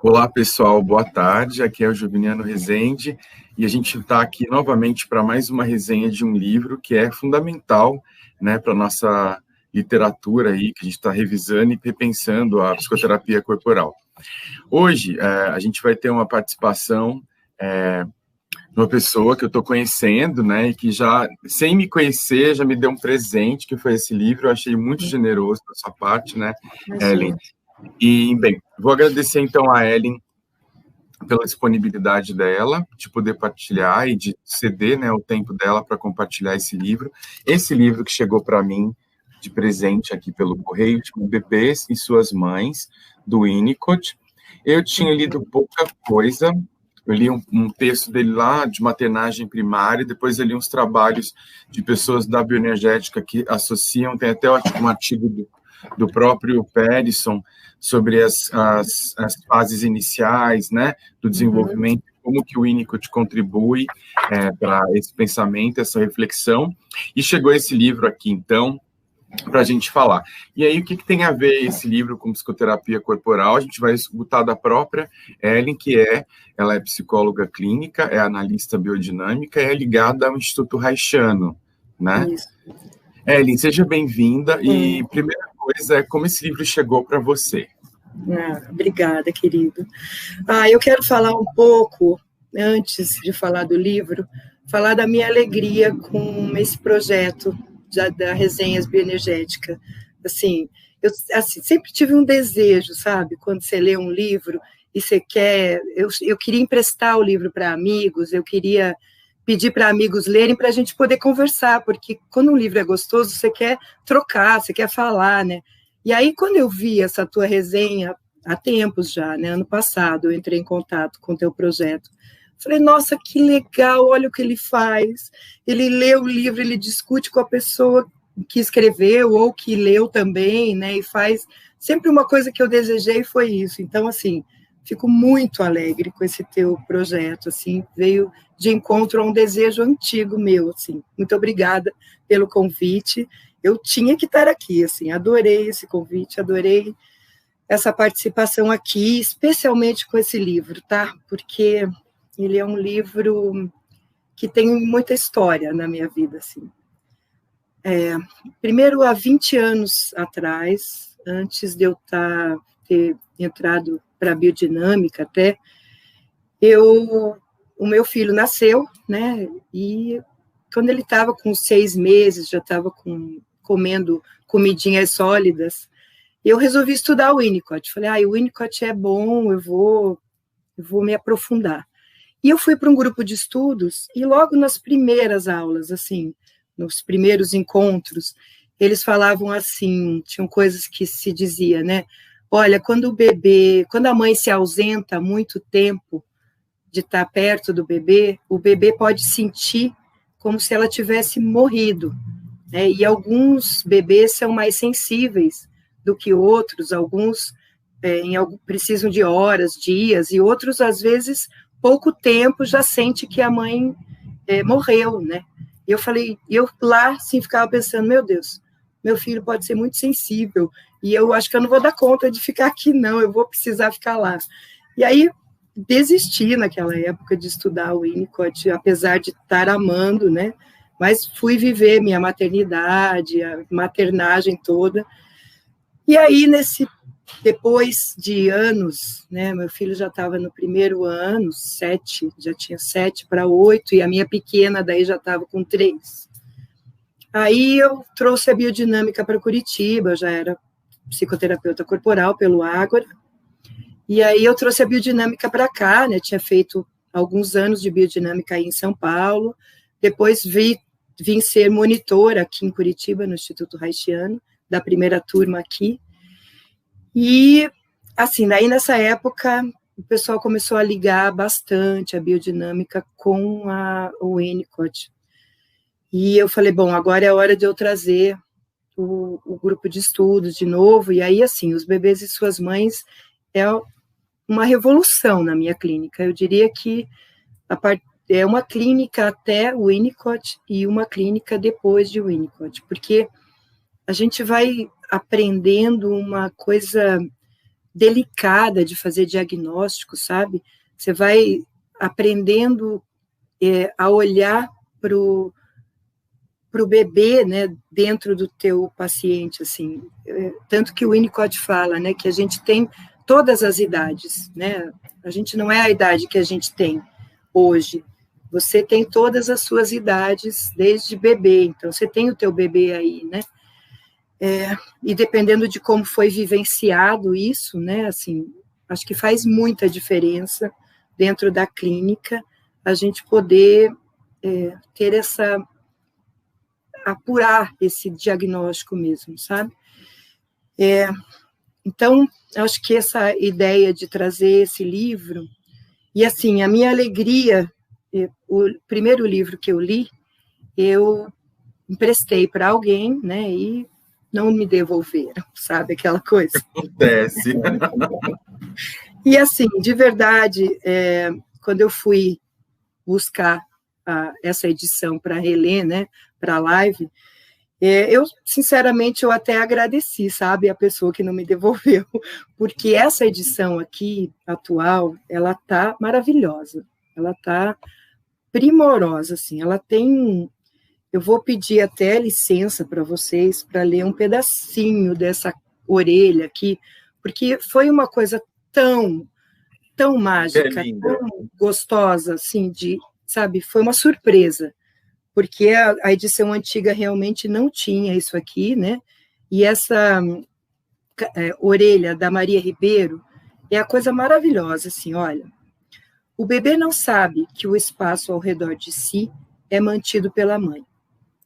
Olá, pessoal, boa tarde. Aqui é o Juviniano Rezende e a gente está aqui novamente para mais uma resenha de um livro que é fundamental, né, para a nossa literatura aí, que a gente está revisando e repensando a psicoterapia corporal. Hoje, a gente vai ter uma participação de uma pessoa que eu estou conhecendo, né, e que já, sem me conhecer, já me deu um presente, que foi esse livro. Eu achei muito generoso da sua parte, né, Ellen? E, bem, vou agradecer, então, a Ellen pela disponibilidade dela, de poder partilhar e de ceder, né, o tempo dela para compartilhar esse livro. Esse livro que chegou para mim de presente aqui pelo correio, chama Bebês e Suas Mães, do Winnicott. Eu tinha lido pouca coisa, eu li um texto dele lá de maternagem primária, depois eu li uns trabalhos de pessoas da bioenergética que associam, tem até um artigo do próprio Pearson sobre as fases iniciais, né, do desenvolvimento, como que o Winnicott contribui para esse pensamento, essa reflexão, e chegou esse livro aqui, então, para a gente falar. E aí, o que tem a ver esse livro com psicoterapia corporal? A gente vai escutar da própria Ellen, ela é psicóloga clínica, é analista biodinâmica e é ligada ao Instituto Reichiano, né? Isso. Ellen, seja bem-vinda. E primeira coisa é como esse livro chegou para você. Obrigada, querido. Eu quero falar um pouco, antes de falar do livro, falar da minha alegria com esse projeto da Resenhas Bioenergética. Assim, eu sempre tive um desejo, sabe? Quando você lê um livro e você quer... Eu queria emprestar o livro para amigos, eu queria pedir para amigos lerem para a gente poder conversar, porque quando um livro é gostoso, você quer trocar, você quer falar, né? E aí, quando eu vi essa tua resenha, há tempos já, né? Ano passado, eu entrei em contato com o teu projeto. Falei, nossa, que legal, olha o que ele faz. Ele lê o livro, ele discute com a pessoa que escreveu ou que leu também, né? E faz sempre uma coisa que eu desejei foi isso. Então, assim, fico muito alegre com esse teu projeto, assim, veio de encontro a um desejo antigo meu, assim. Muito obrigada pelo convite. Eu tinha que estar aqui, assim, adorei esse convite, adorei essa participação aqui, especialmente com esse livro, tá? Porque ele é um livro que tem muita história na minha vida, assim. Primeiro, há 20 anos atrás, antes de eu ter entrado para a biodinâmica até, o meu filho nasceu, né, e quando ele estava com 6 meses, já estava comendo comidinhas sólidas, eu resolvi estudar o Winnicott. Falei, o Winnicott é bom, eu vou me aprofundar. E eu fui para um grupo de estudos, e logo nas primeiras aulas, assim, nos primeiros encontros, eles falavam assim, tinham coisas que se dizia, né? Olha, quando a mãe se ausenta muito tempo de estar perto do bebê, o bebê pode sentir como se ela tivesse morrido, né? E alguns bebês são mais sensíveis do que outros, alguns precisam de horas, dias, e outros, às vezes, pouco tempo já sente que a mãe morreu, né? E eu lá, assim, ficava pensando, meu Deus, meu filho pode ser muito sensível, e eu acho que eu não vou dar conta de ficar aqui, não, eu vou precisar ficar lá. E aí, desisti naquela época de estudar o Winnicott, apesar de estar amando, né? Mas fui viver minha maternidade, a maternagem toda. E aí, depois de anos, né, meu filho já estava no primeiro ano, já tinha 7 para 8, e a minha pequena daí já estava com 3. Aí eu trouxe a biodinâmica para Curitiba, eu já era psicoterapeuta corporal pelo Ágora, e aí eu trouxe a biodinâmica para cá, né, tinha feito alguns anos de biodinâmica aí em São Paulo, depois vim ser monitora aqui em Curitiba, no Instituto Reichiano, da primeira turma aqui. E, assim, daí nessa época, o pessoal começou a ligar bastante a biodinâmica com o Winnicott. E eu falei, bom, agora é a hora de eu trazer o grupo de estudos de novo. E aí, assim, os bebês e suas mães é uma revolução na minha clínica. Eu diria que é uma clínica até o Winnicott e uma clínica depois de Winnicott, porque a gente vai aprendendo uma coisa delicada de fazer diagnóstico, sabe? Você vai aprendendo a olhar para o bebê, né, dentro do teu paciente, assim, tanto que o Winnicott fala, né, que a gente tem todas as idades, né, a gente não é a idade que a gente tem hoje, você tem todas as suas idades desde bebê, então você tem o teu bebê aí, né, e dependendo de como foi vivenciado isso, né, assim, acho que faz muita diferença dentro da clínica a gente poder ter apurar esse diagnóstico mesmo, sabe? Então, acho que essa ideia de trazer esse livro, e assim, a minha alegria, o primeiro livro que eu li, eu emprestei para alguém, né, e não me devolveram, sabe, aquela coisa. Acontece. E assim, de verdade, quando eu fui buscar essa edição para reler, né, para a live, eu, sinceramente, eu até agradeci, sabe, a pessoa que não me devolveu, porque essa edição aqui, atual, ela tá maravilhosa, ela tá primorosa, assim, ela tem, eu vou pedir até licença para vocês, para ler um pedacinho dessa orelha aqui, porque foi uma coisa tão mágica, tão gostosa, assim, sabe, foi uma surpresa, porque a edição antiga realmente não tinha isso aqui, né, e essa orelha da Maria Ribeiro é a coisa maravilhosa, assim, olha, o bebê não sabe que o espaço ao redor de si é mantido pela mãe.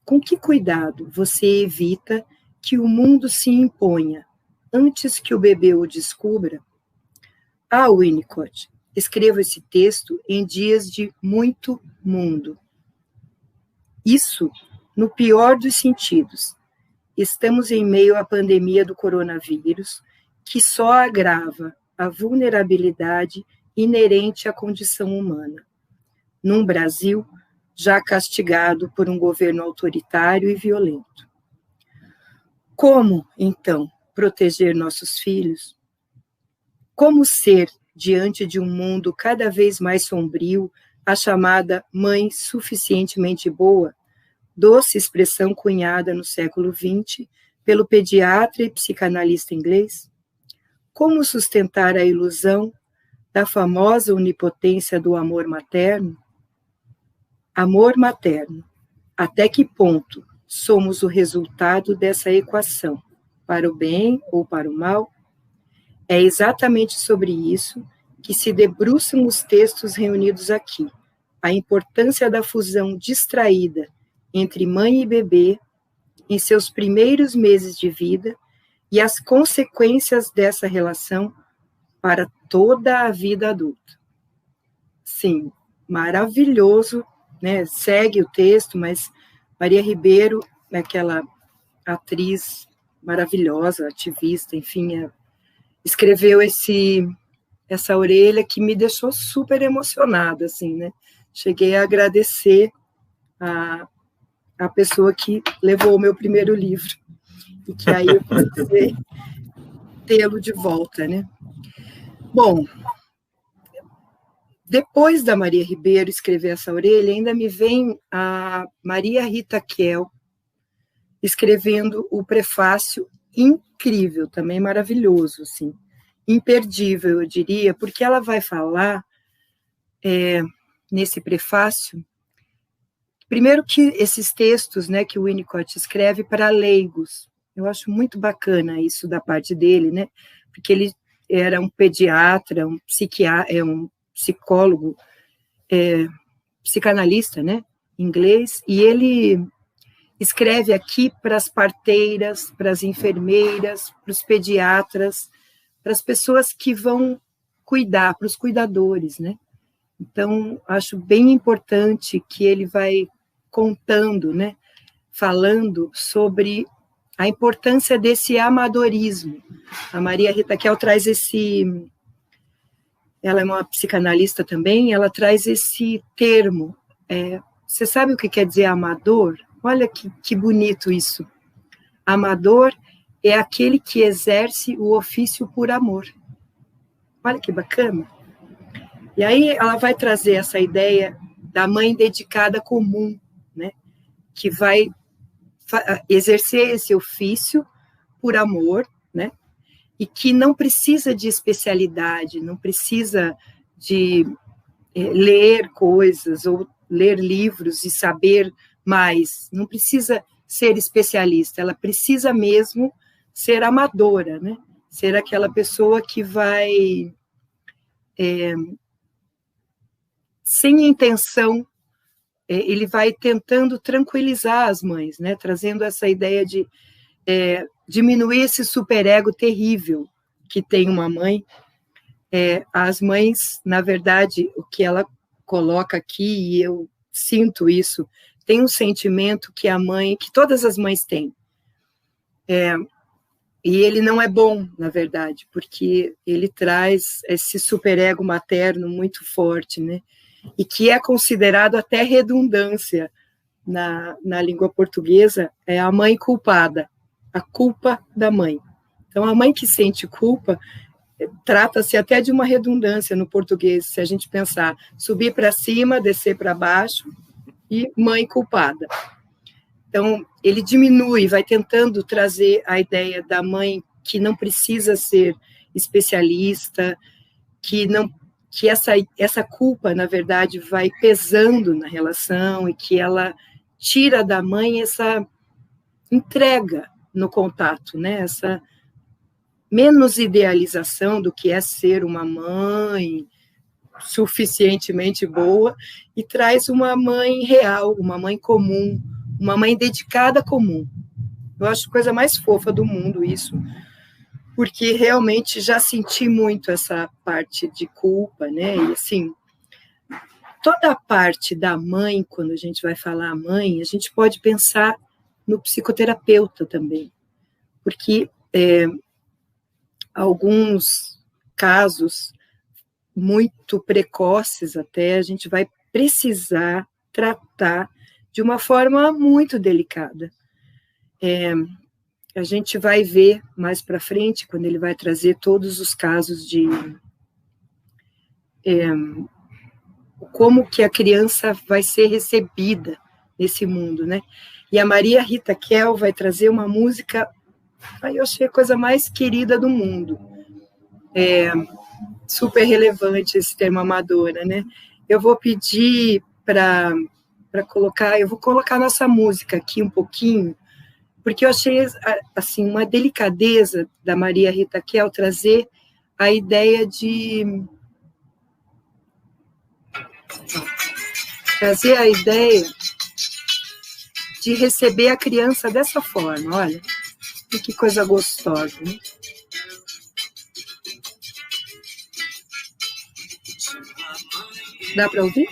Com que cuidado você evita que o mundo se imponha antes que o bebê o descubra? Ah, Winnicott, escrevo esse texto em dias de muito mundo. Isso, no pior dos sentidos. Estamos em meio à pandemia do coronavírus, que só agrava a vulnerabilidade inerente à condição humana. Num Brasil já castigado por um governo autoritário e violento. Como, então, proteger nossos filhos? Como ser, diante de um mundo cada vez mais sombrio, a chamada mãe suficientemente boa, doce expressão cunhada no século XX pelo pediatra e psicanalista inglês? Como sustentar a ilusão da famosa onipotência do amor materno? Amor materno. Até que ponto somos o resultado dessa equação, para o bem ou para o mal? É exatamente sobre isso que se debruçam os textos reunidos aqui, a importância da fusão distraída entre mãe e bebê em seus primeiros meses de vida e as consequências dessa relação para toda a vida adulta. Sim, maravilhoso, né? Segue o texto, mas Maria Ribeiro é aquela atriz maravilhosa, ativista, enfim, escreveu essa orelha que me deixou super emocionada, assim, né? Cheguei a agradecer a pessoa que levou o meu primeiro livro, e que aí eu precisei tê-lo de volta, né? Bom, depois da Maria Ribeiro escrever essa orelha, ainda me vem a Maria Rita Kell escrevendo o prefácio incrível, também maravilhoso, assim, imperdível, eu diria, porque ela vai falar nesse prefácio, primeiro que esses textos, né, que o Winnicott escreve para leigos, eu acho muito bacana isso da parte dele, né, porque ele era um pediatra, um psiquiatra, um psicólogo, psicanalista, né, inglês, e ele escreve aqui para as parteiras, para as enfermeiras, para os pediatras, para as pessoas que vão cuidar, para os cuidadores, né? Então, acho bem importante que ele vai contando, né, falando sobre a importância desse amadorismo. A Maria Rita Kell traz ela é uma psicanalista também, ela traz esse termo. Você sabe o que quer dizer amador? Olha que bonito isso. Amador é aquele que exerce o ofício por amor. Olha que bacana. E aí ela vai trazer essa ideia da mãe dedicada comum, né? Que vai exercer esse ofício por amor, né? E que não precisa de especialidade, não precisa de ler coisas ou ler livros e saber mais, não precisa ser especialista, ela precisa mesmo ser amadora, né? Ser aquela pessoa que vai, sem intenção, ele vai tentando tranquilizar as mães, né? Trazendo essa ideia de diminuir esse superego terrível que tem uma mãe. As mães, na verdade, o que ela coloca aqui, e eu sinto isso, tem um sentimento que que todas as mães têm. E ele não é bom, na verdade, porque ele traz esse superego materno muito forte, né? E que é considerado até redundância na língua portuguesa, é a mãe culpada, a culpa da mãe. Então, a mãe que sente culpa, trata-se até de uma redundância no português, se a gente pensar, subir para cima, descer para baixo, e mãe culpada. Então, ele diminui, vai tentando trazer a ideia da mãe que não precisa ser especialista, que essa culpa, na verdade, vai pesando na relação e que ela tira da mãe essa entrega no contato, né? Essa menos idealização do que é ser uma mãe suficientemente boa e traz uma mãe real, uma mãe comum, uma mãe dedicada comum. Eu acho a coisa mais fofa do mundo isso, porque realmente já senti muito essa parte de culpa, né? E assim, toda a parte da mãe, quando a gente vai falar mãe, a gente pode pensar no psicoterapeuta também, porque alguns casos muito precoces até, a gente vai precisar tratar de uma forma muito delicada. A gente vai ver mais para frente, quando ele vai trazer todos os casos de como que a criança vai ser recebida nesse mundo, né? E a Maria Rita Kel vai trazer uma música, aí eu achei a coisa mais querida do mundo. Super relevante esse termo amadora, né? Eu vou pedir para colocar, eu vou colocar nossa música aqui um pouquinho, porque eu achei assim uma delicadeza da Maria Rita Kel trazer a ideia de receber a criança dessa forma, olha, que coisa gostosa, né? Dá para ouvir?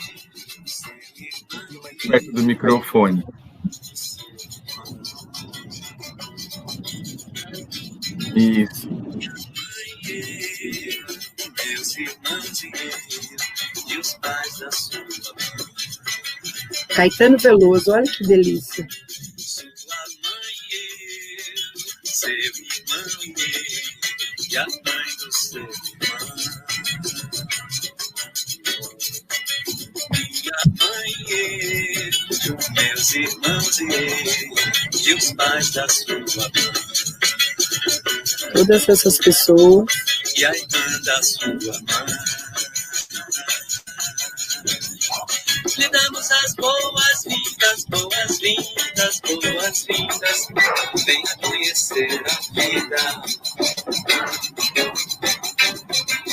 Perto do microfone. Isso. Caetano Veloso, olha que delícia. Seu irmão e a mãe do seu irmão. Minha mãe e eu, meus irmãos e os pais da sua mãe. Todas essas pessoas. E a irmã da sua mãe. Lhe damos as boas-vindas, boas-vindas, boas-vindas. Venha conhecer a vida.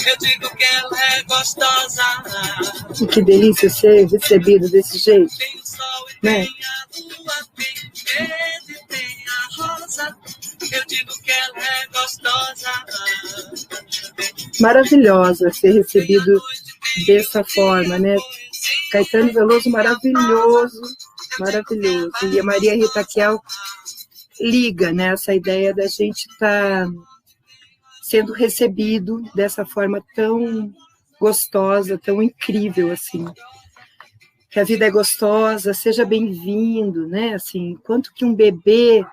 Eu digo que ela é gostosa. E que delícia ser recebido desse jeito. Tem o sol e né? tem a lua, tem verde e tem a rosa. Eu digo que ela é gostosa. Maravilhosa ser recebido dessa forma, né? Caetano Veloso, maravilhoso, maravilhoso. E a Maria Rita Kel liga, né, essa ideia da gente estar sendo recebido dessa forma tão gostosa, tão incrível, assim. Que a vida é gostosa, seja bem-vindo, né? Assim, quanto que um bebê,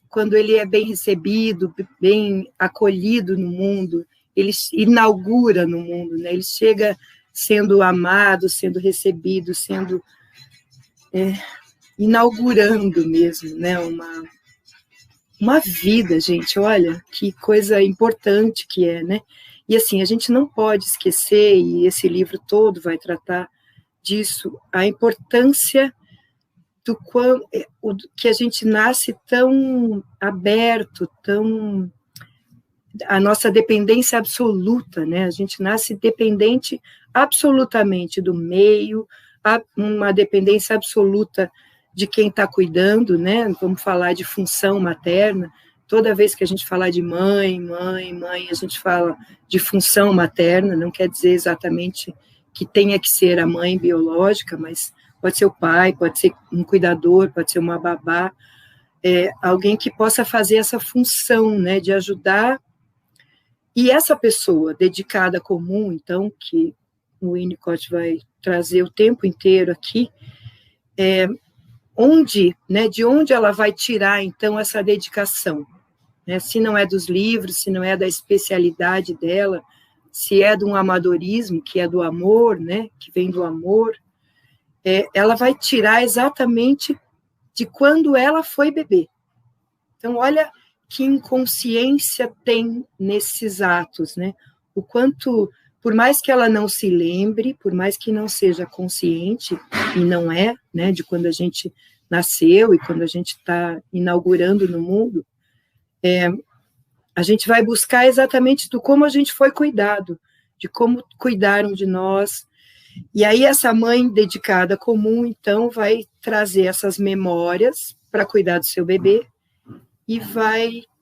quando ele é bem recebido, bem acolhido no mundo, ele inaugura no mundo, né? Ele chega sendo amado, sendo recebido, sendo inaugurando mesmo, né? Uma vida, gente, olha, que coisa importante que é, né? E assim, a gente não pode esquecer, e esse livro todo vai tratar disso, a importância que a gente nasce tão aberto, a nossa dependência absoluta, né? A gente nasce dependente absolutamente do meio, uma dependência absoluta de quem está cuidando, né? Vamos falar de função materna. Toda vez que a gente falar de mãe, a gente fala de função materna, não quer dizer exatamente que tenha que ser a mãe biológica, mas pode ser o pai, pode ser um cuidador, pode ser uma babá, alguém que possa fazer essa função, né, de ajudar. E essa pessoa dedicada comum, então, que o Winnicott vai trazer o tempo inteiro aqui, de onde ela vai tirar, então, essa dedicação? Né? Se não é dos livros, se não é da especialidade dela, se é de um amadorismo, que é do amor, né, que vem do amor, ela vai tirar exatamente de quando ela foi bebê. Então, olha que inconsciência tem nesses atos, né? O quanto, por mais que ela não se lembre, por mais que não seja consciente, e não é, né, de quando a gente nasceu e quando a gente está inaugurando no mundo, a gente vai buscar exatamente do como a gente foi cuidado, de como cuidaram de nós. E aí essa mãe dedicada comum, então, vai trazer essas memórias para cuidar do seu bebê, e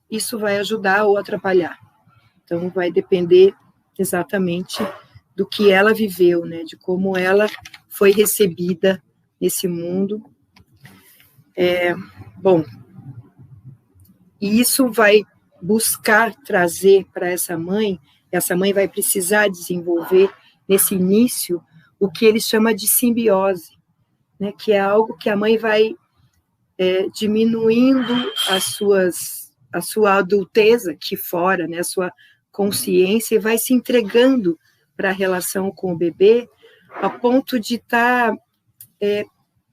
isso vai ajudar ou atrapalhar. Então, vai depender exatamente do que ela viveu, né, de como ela foi recebida nesse mundo. Bom, e isso vai buscar trazer para essa mãe vai precisar desenvolver nesse início o que ele chama de simbiose, né, que é algo que a mãe vai diminuindo a sua adulteza aqui fora, né, a sua consciência, e vai se entregando para a relação com o bebê, a ponto de estar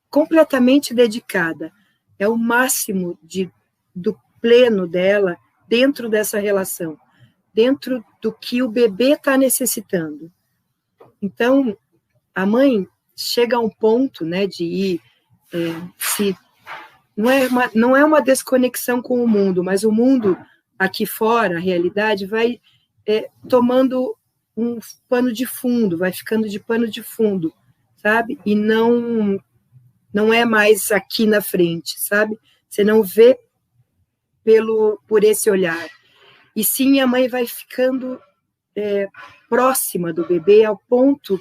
completamente dedicada. É o máximo do pleno dela dentro dessa relação, dentro do que o bebê está necessitando. Então, a mãe chega a um ponto, né, de ir não é uma desconexão com o mundo, mas o mundo aqui fora, a realidade, vai tomando um pano de fundo, vai ficando de pano de fundo, sabe? E não é mais aqui na frente, sabe? Você não vê por esse olhar. E sim, a mãe vai ficando próxima do bebê ao ponto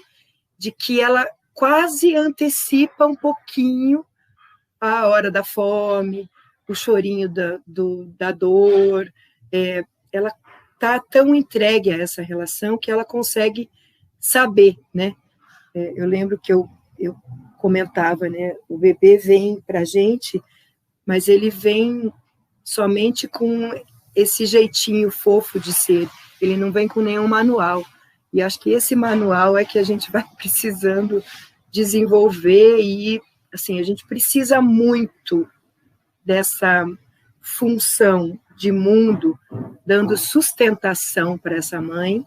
de que ela quase antecipa um pouquinho a hora da fome, o chorinho da dor. Ela está tão entregue a essa relação que ela consegue saber, né? Eu lembro que eu comentava, né? O bebê vem para a gente, mas ele vem somente com esse jeitinho fofo de ser. Ele não vem com nenhum manual. E acho que esse manual é que a gente vai precisando desenvolver e, assim, a gente precisa muito dessa função de mundo, dando sustentação para essa mãe,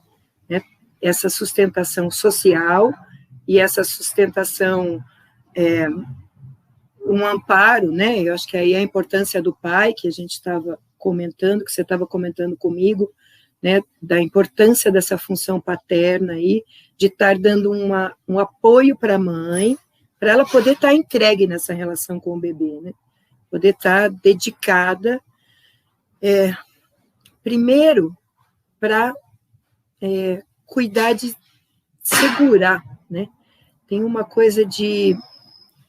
né? Essa sustentação social e essa sustentação, um amparo, né? Eu acho que aí a importância do pai, que a gente estava comentando, que você estava comentando comigo, né? Da importância dessa função paterna aí, de estar dando um apoio para a mãe, para ela poder estar entregue nessa relação com o bebê, né? Poder estar dedicada, primeiro, para cuidar de segurar, né? Tem uma coisa de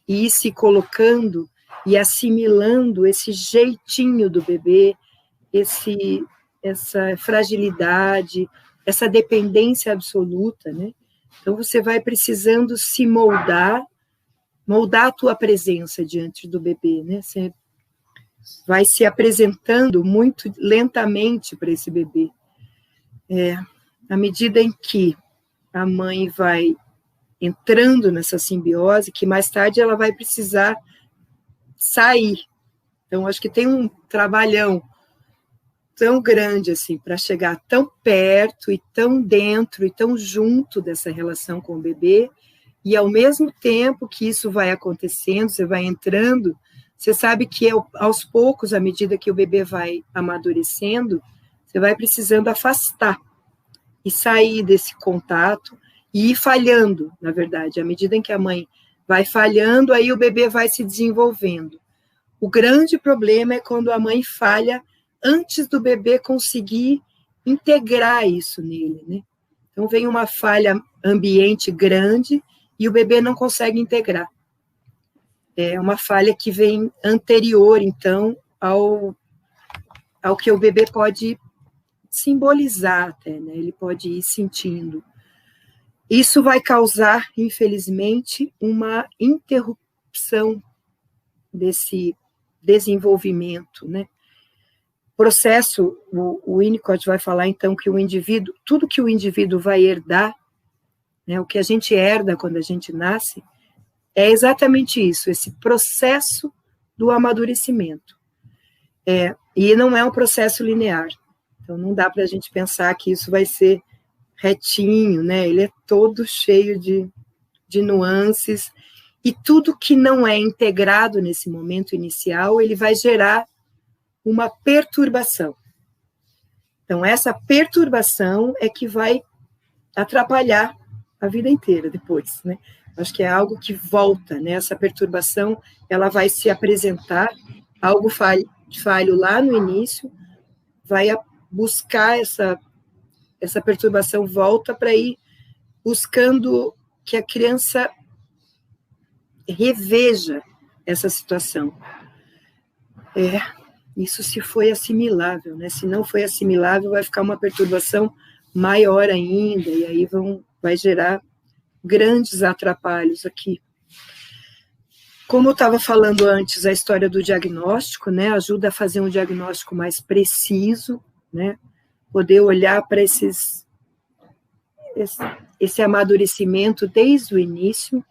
ir se colocando e assimilando esse jeitinho do bebê, essa fragilidade, essa dependência absoluta, né? Então, você vai precisando se moldar a tua presença diante do bebê, né? Você vai se apresentando muito lentamente para esse bebê. à medida em que a mãe vai entrando nessa simbiose, que mais tarde ela vai precisar sair. Então, acho que tem um trabalhão tão grande assim para chegar tão perto e tão dentro e tão junto dessa relação com o bebê, e ao mesmo tempo que isso vai acontecendo, você vai entrando, você sabe que aos poucos, à medida que o bebê vai amadurecendo, você vai precisando afastar e sair desse contato e ir falhando, na verdade. À medida em que a mãe vai falhando, aí o bebê vai se desenvolvendo. O grande problema é quando a mãe falha antes do bebê conseguir integrar isso nele, né? Então, vem uma falha ambiente grande e o bebê não consegue integrar. É uma falha que vem anterior, então, ao que o bebê pode simbolizar até, né? Ele pode ir sentindo. Isso vai causar, infelizmente, uma interrupção desse desenvolvimento, né? Processo, o Winnicott vai falar, então, que o indivíduo, tudo que o indivíduo vai herdar, né, o que a gente herda quando a gente nasce, é exatamente isso, esse processo do amadurecimento. E não é um processo linear. Então, não dá para a gente pensar que isso vai ser retinho, né? Ele é todo cheio de nuances, e tudo que não é integrado nesse momento inicial, ele vai gerar uma perturbação. Então, essa perturbação é que vai atrapalhar a vida inteira depois, né? Acho que é algo que volta, né? Essa perturbação, ela vai se apresentar, algo falho lá no início, vai buscar essa perturbação, volta para ir buscando que a criança reveja essa situação. Isso se foi assimilável, né? Se não foi assimilável, vai ficar uma perturbação maior ainda, e aí vai gerar grandes atrapalhos aqui. Como eu estava falando antes, a história do diagnóstico, né, ajuda a fazer um diagnóstico mais preciso, né, poder olhar para esse amadurecimento desde o início,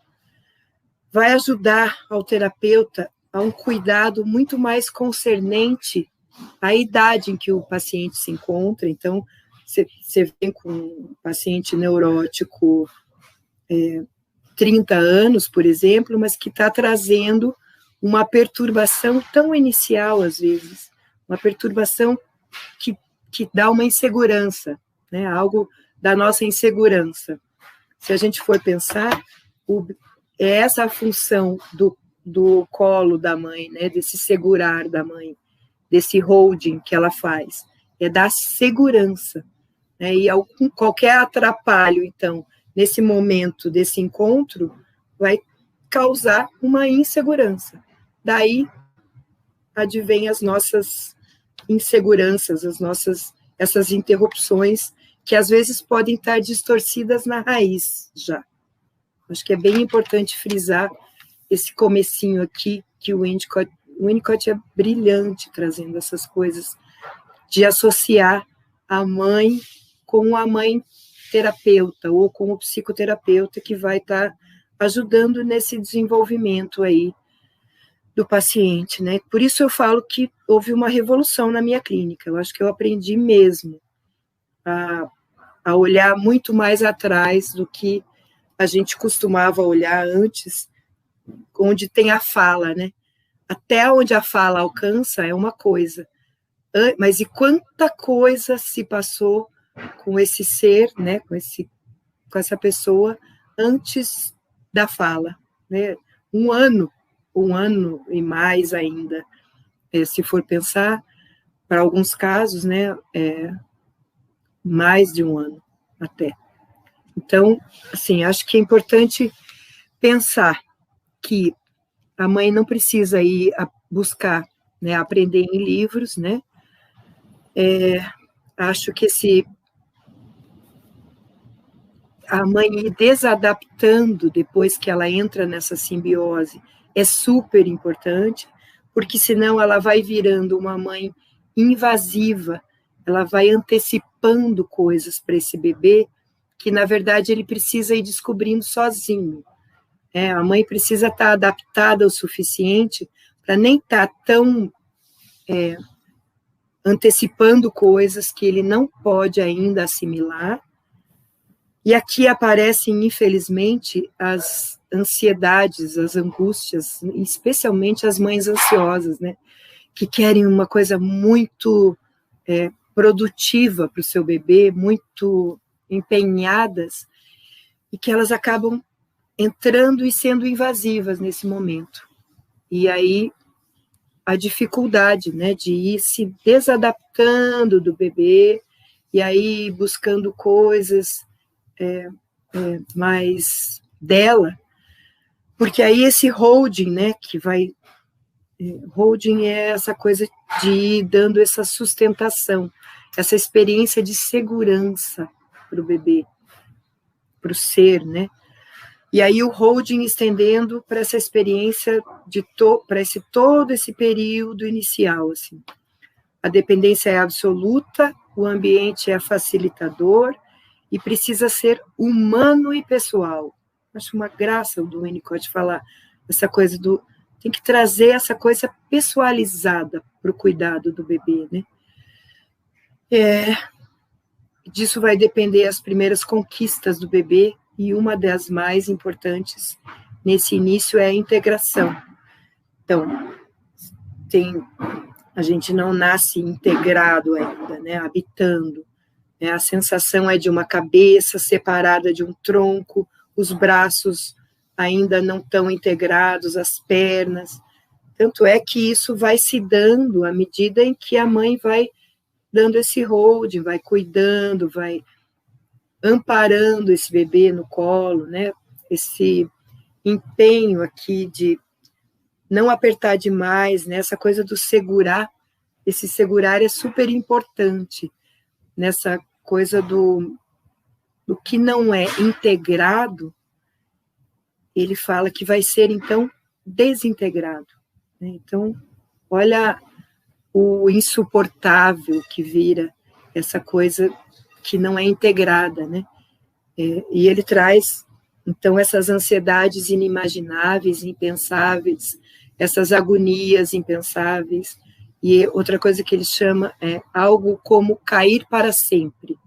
vai ajudar ao terapeuta a um cuidado muito mais concernente à idade em que o paciente se encontra. Então, você vem com um paciente neurótico 30 anos, por exemplo, mas que está trazendo uma perturbação tão inicial, às vezes, uma perturbação que dá uma insegurança, né, algo da nossa insegurança. Se a gente for pensar, é essa a função do colo da mãe, né, desse segurar da mãe, desse holding que ela faz, é dar segurança, né, e qualquer atrapalho, então, nesse momento desse encontro, vai causar uma insegurança. Daí, advém as nossas inseguranças, essas interrupções, que às vezes podem estar distorcidas na raiz já. Acho que é bem importante frisar esse comecinho aqui, que o Winnicott é brilhante trazendo essas coisas, de associar a mãe com a mãe terapeuta, ou com o psicoterapeuta, que vai estar ajudando nesse desenvolvimento aí do paciente, né? Por isso eu falo que houve uma revolução na minha clínica. Eu acho que eu aprendi mesmo a olhar muito mais atrás do que a gente costumava olhar antes, onde tem a fala, né? Até onde a fala alcança é uma coisa, mas e quanta coisa se passou com esse ser, né? Com essa pessoa antes da fala, né? Um ano e mais ainda, se for pensar, para alguns casos, né? Mais de um ano até. Então, assim, acho que é importante pensar que a mãe não precisa ir buscar, né, aprender em livros, né? Acho que a mãe ir desadaptando depois que ela entra nessa simbiose é super importante, porque senão ela vai virando uma mãe invasiva ela vai antecipando coisas para esse bebê que, na verdade, ele precisa ir descobrindo sozinho. A mãe precisa estar adaptada o suficiente para nem estar tão antecipando coisas que ele não pode ainda assimilar. E aqui aparecem, infelizmente, as ansiedades, as angústias, especialmente as mães ansiosas, né? Que querem uma coisa muito produtiva para o seu bebê, muito empenhadas, e que elas acabam entrando e sendo invasivas nesse momento. E aí a dificuldade, né, de ir se desadaptando do bebê, e aí buscando coisas mais dela, porque aí esse holding, né, que vai... Holding é essa coisa de ir dando essa sustentação, essa experiência de segurança para o bebê, para o ser, né? E aí o holding estendendo para essa experiência para todo esse período inicial, assim. A dependência é absoluta, o ambiente é facilitador e precisa ser humano e pessoal. Acho uma graça o do Winnicott falar essa coisa do... Tem que trazer essa coisa pessoalizada para o cuidado do bebê, né? Disso vai depender as primeiras conquistas do bebê, e uma das mais importantes nesse início é a integração. Então, a gente não nasce integrado ainda, né? Habitando. A sensação é de uma cabeça separada de um tronco, os braços ainda não estão integrados, as pernas. Tanto é que isso vai se dando à medida em que a mãe vai dando esse holding, vai cuidando, vai amparando esse bebê no colo, né? Esse empenho aqui de não apertar demais, né? Essa coisa do segurar, esse segurar é super importante nessa coisa do que não é integrado. Ele fala que vai ser, então, desintegrado. Então, olha o insuportável que vira essa coisa que não é integrada, né? E ele traz, então, essas ansiedades inimagináveis, impensáveis, essas agonias impensáveis, e outra coisa que ele chama é algo como cair para sempre.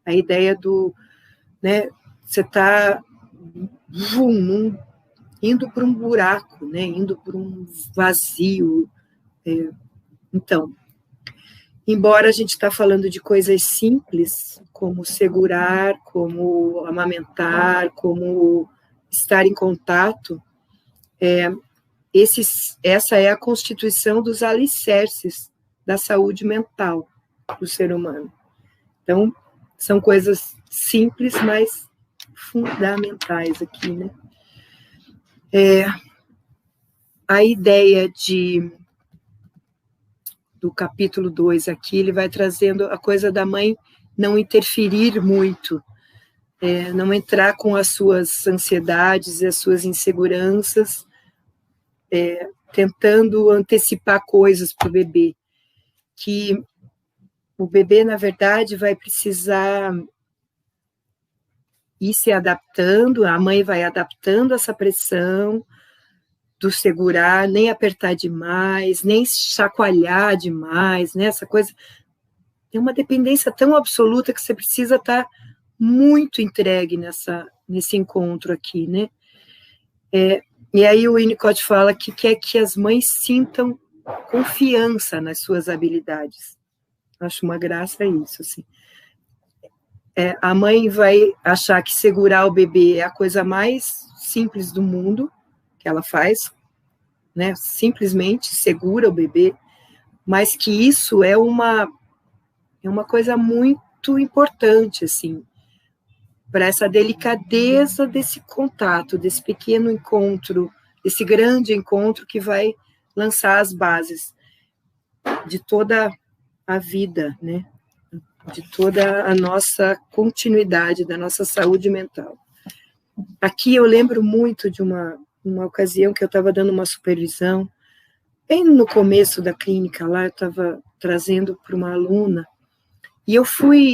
A ideia do, né, você está indo para um buraco, né, indo para um vazio. Então, embora a gente está falando de coisas simples, como segurar, como amamentar, como estar em contato, essa é a constituição dos alicerces da saúde mental do ser humano. Então, são coisas simples, mas fundamentais aqui, né? A ideia do capítulo 2 aqui, ele vai trazendo a coisa da mãe não interferir muito, não entrar com as suas ansiedades e as suas inseguranças, tentando antecipar coisas para o bebê, que o bebê, na verdade, vai precisar ir se adaptando, a mãe vai adaptando essa pressão do segurar, nem apertar demais, nem chacoalhar demais, né? Essa coisa é uma dependência tão absoluta que você precisa estar muito entregue nesse encontro aqui, né? E aí o Winnicott fala que quer que as mães sintam confiança nas suas habilidades. Acho uma graça isso, assim. A mãe vai achar que segurar o bebê é a coisa mais simples do mundo, que ela faz, né? Simplesmente segura o bebê, mas que isso é uma coisa muito importante, assim, para essa delicadeza desse contato, desse pequeno encontro, desse grande encontro que vai lançar as bases de toda a vida, né? De toda a nossa continuidade, da nossa saúde mental. Aqui eu lembro muito de uma ocasião que eu estava dando uma supervisão, bem no começo da clínica lá, eu estava trazendo para uma aluna E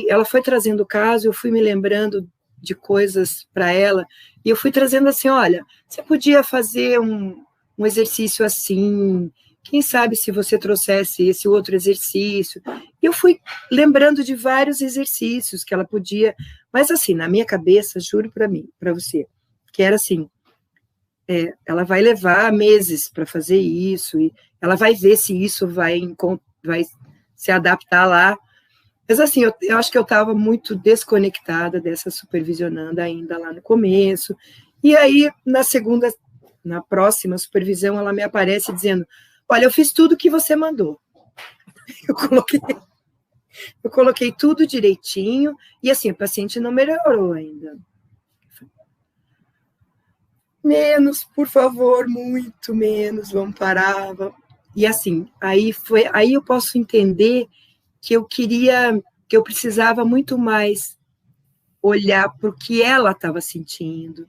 ela foi trazendo o caso, eu fui me lembrando de coisas para ela, e eu fui trazendo assim, olha, você podia fazer um exercício assim, quem sabe se você trouxesse esse outro exercício. E eu fui lembrando de vários exercícios que ela podia, mas assim, na minha cabeça, juro para você, que era assim, ela vai levar meses para fazer isso, e ela vai ver se isso vai se adaptar lá. Mas assim, eu acho que eu estava muito desconectada dessa supervisionanda ainda lá no começo. E aí, na próxima supervisão, ela me aparece dizendo, olha, eu fiz tudo que você mandou. Eu coloquei tudo direitinho, e assim, o paciente não melhorou ainda. Menos, por favor, muito menos, vamos parar. E assim, aí eu posso entender que eu precisava muito mais olhar para o que ela estava sentindo,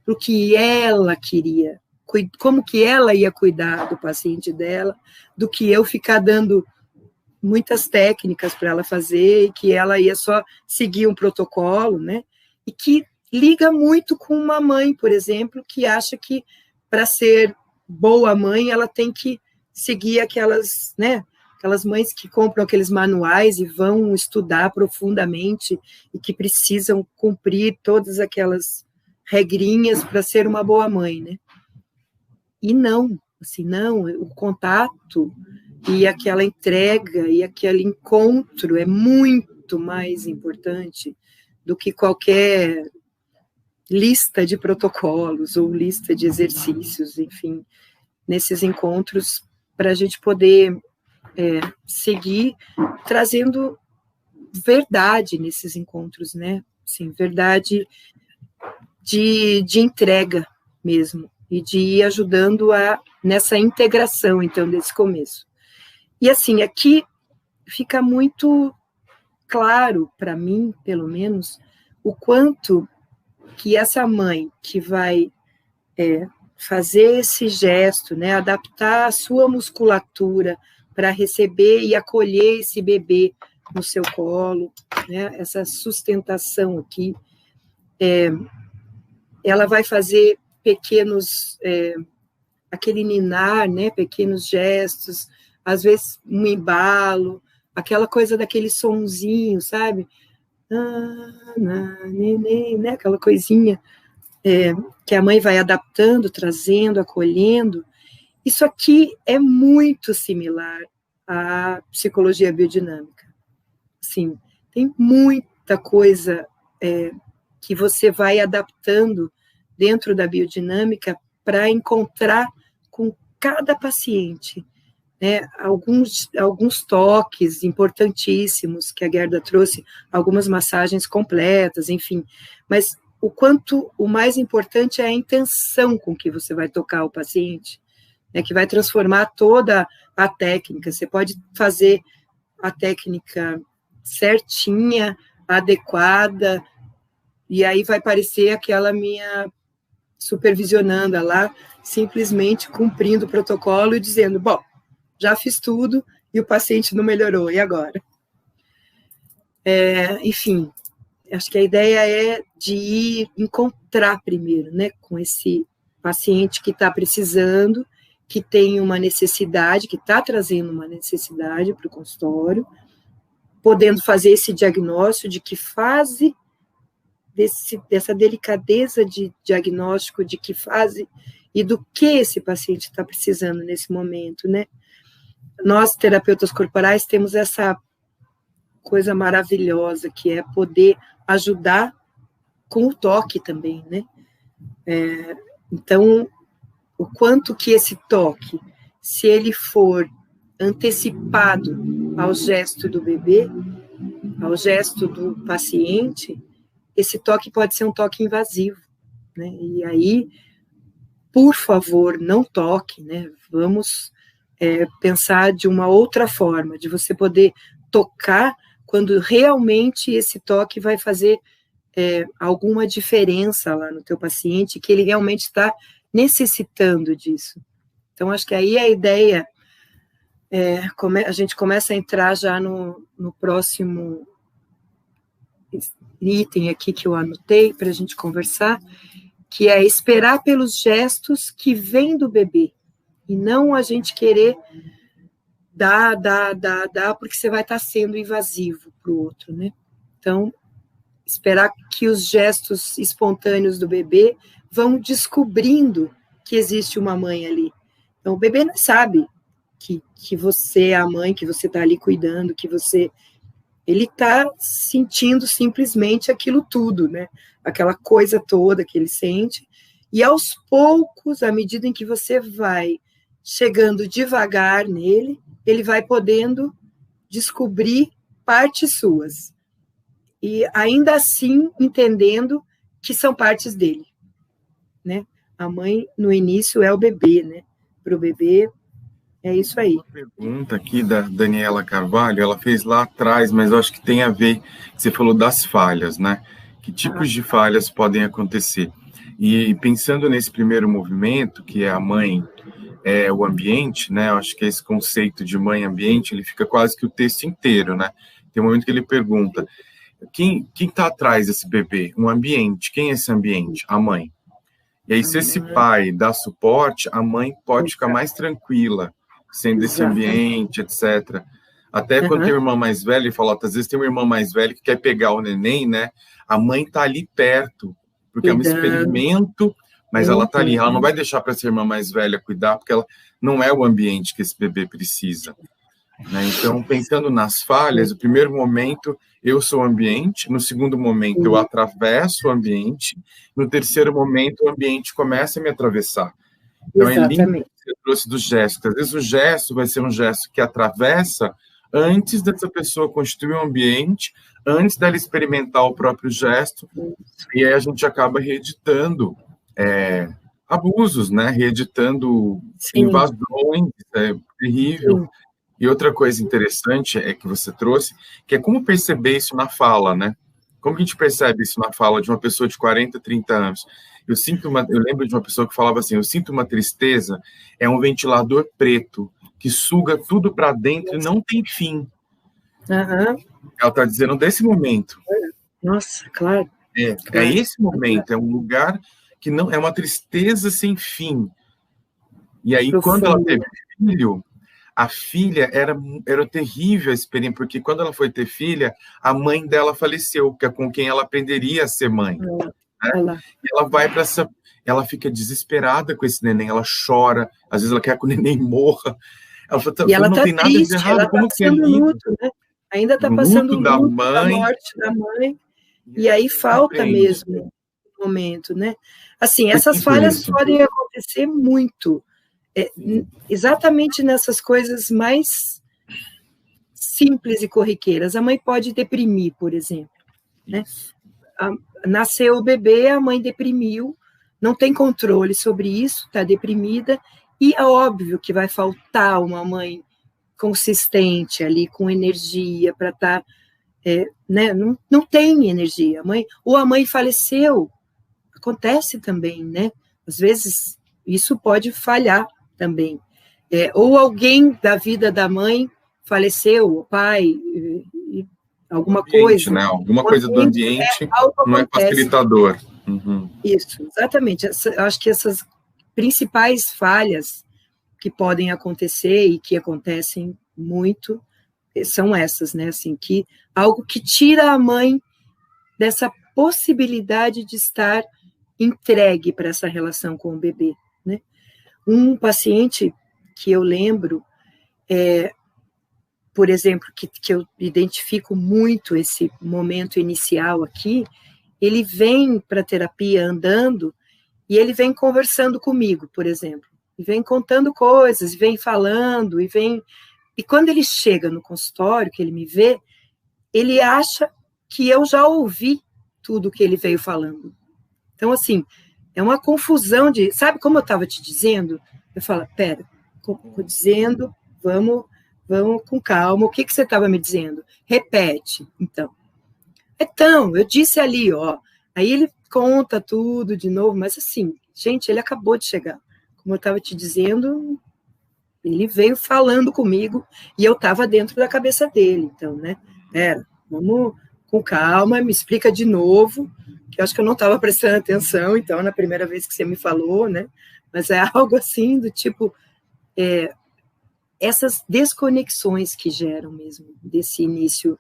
para o que ela queria, como que ela ia cuidar do paciente dela, do que eu ficar dando muitas técnicas para ela fazer, e que ela ia só seguir um protocolo, né? E que liga muito com uma mãe, por exemplo, que acha que para ser boa mãe ela tem que seguir aquelas, né? Aquelas mães que compram aqueles manuais e vão estudar profundamente e que precisam cumprir todas aquelas regrinhas para ser uma boa mãe, né? E não, assim, não, o contato e aquela entrega e aquele encontro é muito mais importante do que qualquer lista de protocolos ou lista de exercícios, enfim, nesses encontros, para a gente poder seguir trazendo verdade nesses encontros, né? Assim, verdade de entrega mesmo, e de ir ajudando nessa integração, então, desse começo. E, assim, aqui fica muito claro, para mim, pelo menos, o quanto que essa mãe que vai fazer esse gesto, né, adaptar a sua musculatura para receber e acolher esse bebê no seu colo, né, essa sustentação aqui, ela vai fazer pequenos, aquele ninar, né, pequenos gestos, às vezes um embalo, aquela coisa daquele sonzinho, sabe? Né, aquela coisinha que a mãe vai adaptando, trazendo, acolhendo. Isso aqui é muito similar à psicologia biodinâmica. Sim, tem muita coisa que você vai adaptando dentro da biodinâmica para encontrar com cada paciente, né? Alguns toques importantíssimos que a Gerda trouxe, algumas massagens completas, enfim, mas o mais importante é a intenção com que você vai tocar o paciente, né, que vai transformar toda a técnica. Você pode fazer a técnica certinha, adequada, e aí vai parecer aquela minha supervisionanda lá, simplesmente cumprindo o protocolo e dizendo, bom, já fiz tudo e o paciente não melhorou, e agora? Enfim, acho que a ideia é de ir encontrar primeiro, né, com esse paciente que está precisando, que tem uma necessidade, que está trazendo uma necessidade para o consultório, podendo fazer esse diagnóstico de que fase dessa delicadeza de diagnóstico, de que fase e do que esse paciente está precisando nesse momento, né? Nós, terapeutas corporais, temos essa coisa maravilhosa que é poder ajudar com o toque também, né? Então, o quanto que esse toque, se ele for antecipado ao gesto do bebê, ao gesto do paciente, esse toque pode ser um toque invasivo, né? E aí, por favor, não toque, né? Vamos pensar de uma outra forma, de você poder tocar quando realmente esse toque vai fazer alguma diferença lá no teu paciente, que ele realmente está necessitando disso. Então, acho que aí a ideia, a gente começa a entrar já no próximo item aqui que eu anotei para a gente conversar, que é esperar pelos gestos que vêm do bebê, e não a gente querer dar, porque você vai estar sendo invasivo para o outro, né? Então, esperar que os gestos espontâneos do bebê vão descobrindo que existe uma mãe ali. Então, o bebê não sabe que você é a mãe, que você está ali cuidando, ele está sentindo simplesmente aquilo tudo, né? Aquela coisa toda que ele sente, e aos poucos, à medida em que você vai chegando devagar nele, ele vai podendo descobrir partes suas, e ainda assim entendendo que são partes dele, né? A mãe, no início, é o bebê, né? Para o bebê, é isso aí. Uma pergunta aqui da Daniela Carvalho, ela fez lá atrás, mas eu acho que tem a ver, você falou das falhas, né? Que tipos de falhas podem acontecer? E pensando nesse primeiro movimento, que é a mãe, o ambiente, né? Eu acho que esse conceito de mãe-ambiente, ele fica quase que o texto inteiro, né? Tem um momento que ele pergunta, quem está atrás desse bebê? Um ambiente. Quem é esse ambiente? A mãe. E aí, se esse pai dá suporte, a mãe pode ficar mais tranquila, sendo esse ambiente, etc. Até quando tem uma irmã mais velha, ele fala, às vezes tem uma irmã mais velha que quer pegar o neném, né? A mãe tá ali perto, porque é um experimento, mas ela tá ali. Ela não vai deixar para essa irmã mais velha cuidar, porque ela não é o ambiente que esse bebê precisa, né? Então, pensando nas falhas, o primeiro momento, eu sou o ambiente, no segundo momento, eu atravesso o ambiente, no terceiro momento, o ambiente começa a me atravessar. Então, é lindo que você trouxe do gesto. Às vezes, o gesto vai ser um gesto que atravessa antes dessa pessoa constituir um ambiente, antes dela experimentar o próprio gesto, e aí a gente acaba reeditando abusos, né? Reeditando invasões, é terrível. E outra coisa interessante é que você trouxe, que é como perceber isso na fala, né? Como que a gente percebe isso na fala de uma pessoa de 40, 30 anos? Eu lembro de uma pessoa que falava assim, eu sinto uma tristeza, é um ventilador preto, que suga tudo para dentro e não tem fim. Ela está dizendo desse momento. Nossa, claro. É esse momento, é um lugar que não é uma tristeza sem fim. E aí, quando ela teve filho, a filha era terrível a experiência, porque quando ela foi ter filha, a mãe dela faleceu, que é com quem ela aprenderia a ser mãe. Né? E ela vai para ela fica desesperada com esse neném, ela chora, às vezes ela quer que o neném morra. Ela fala, e ela não tem nada triste, de errado, ela como que é lindo. Luto, né? Ainda está passando o luto da morte da mãe, e aí falta mesmo o momento, né? Assim, essas falhas podem acontecer muito, exatamente nessas coisas mais simples e corriqueiras. A mãe pode deprimir, por exemplo, né? Nasceu o bebê, a mãe deprimiu, não tem controle sobre isso, está deprimida, e é óbvio que vai faltar uma mãe consistente ali, com energia para estar, né? Não tem energia. A mãe faleceu, acontece também, né? Às vezes isso pode falhar também. Ou alguém da vida da mãe faleceu, o pai, alguma coisa. Né? Alguma coisa do ambiente não é facilitador. Isso, exatamente. Eu acho que essas principais falhas que podem acontecer e que acontecem muito são essas, né? Assim, algo que tira a mãe dessa possibilidade de estar entregue para essa relação com o bebê, né? Um paciente que eu lembro, por exemplo, que eu identifico muito esse momento inicial aqui, ele vem para a terapia andando e ele vem conversando comigo, por exemplo, e vem contando coisas, vem falando, e quando ele chega no consultório, que ele me vê, ele acha que eu já ouvi tudo que ele veio falando. Então, assim, é uma confusão sabe como eu estava te dizendo? Eu falo, pera, estou dizendo, vamos com calma, o que você estava me dizendo? Repete, então. Então, eu disse ali, ó, aí ele conta tudo de novo, mas assim, gente, ele acabou de chegar. Como eu estava te dizendo, ele veio falando comigo e eu estava dentro da cabeça dele, então, né? Pera, vamos com calma, me explica de novo, que eu acho que eu não estava prestando atenção, então, na primeira vez que você me falou, né? Mas é algo assim do tipo, essas desconexões que geram mesmo, desse início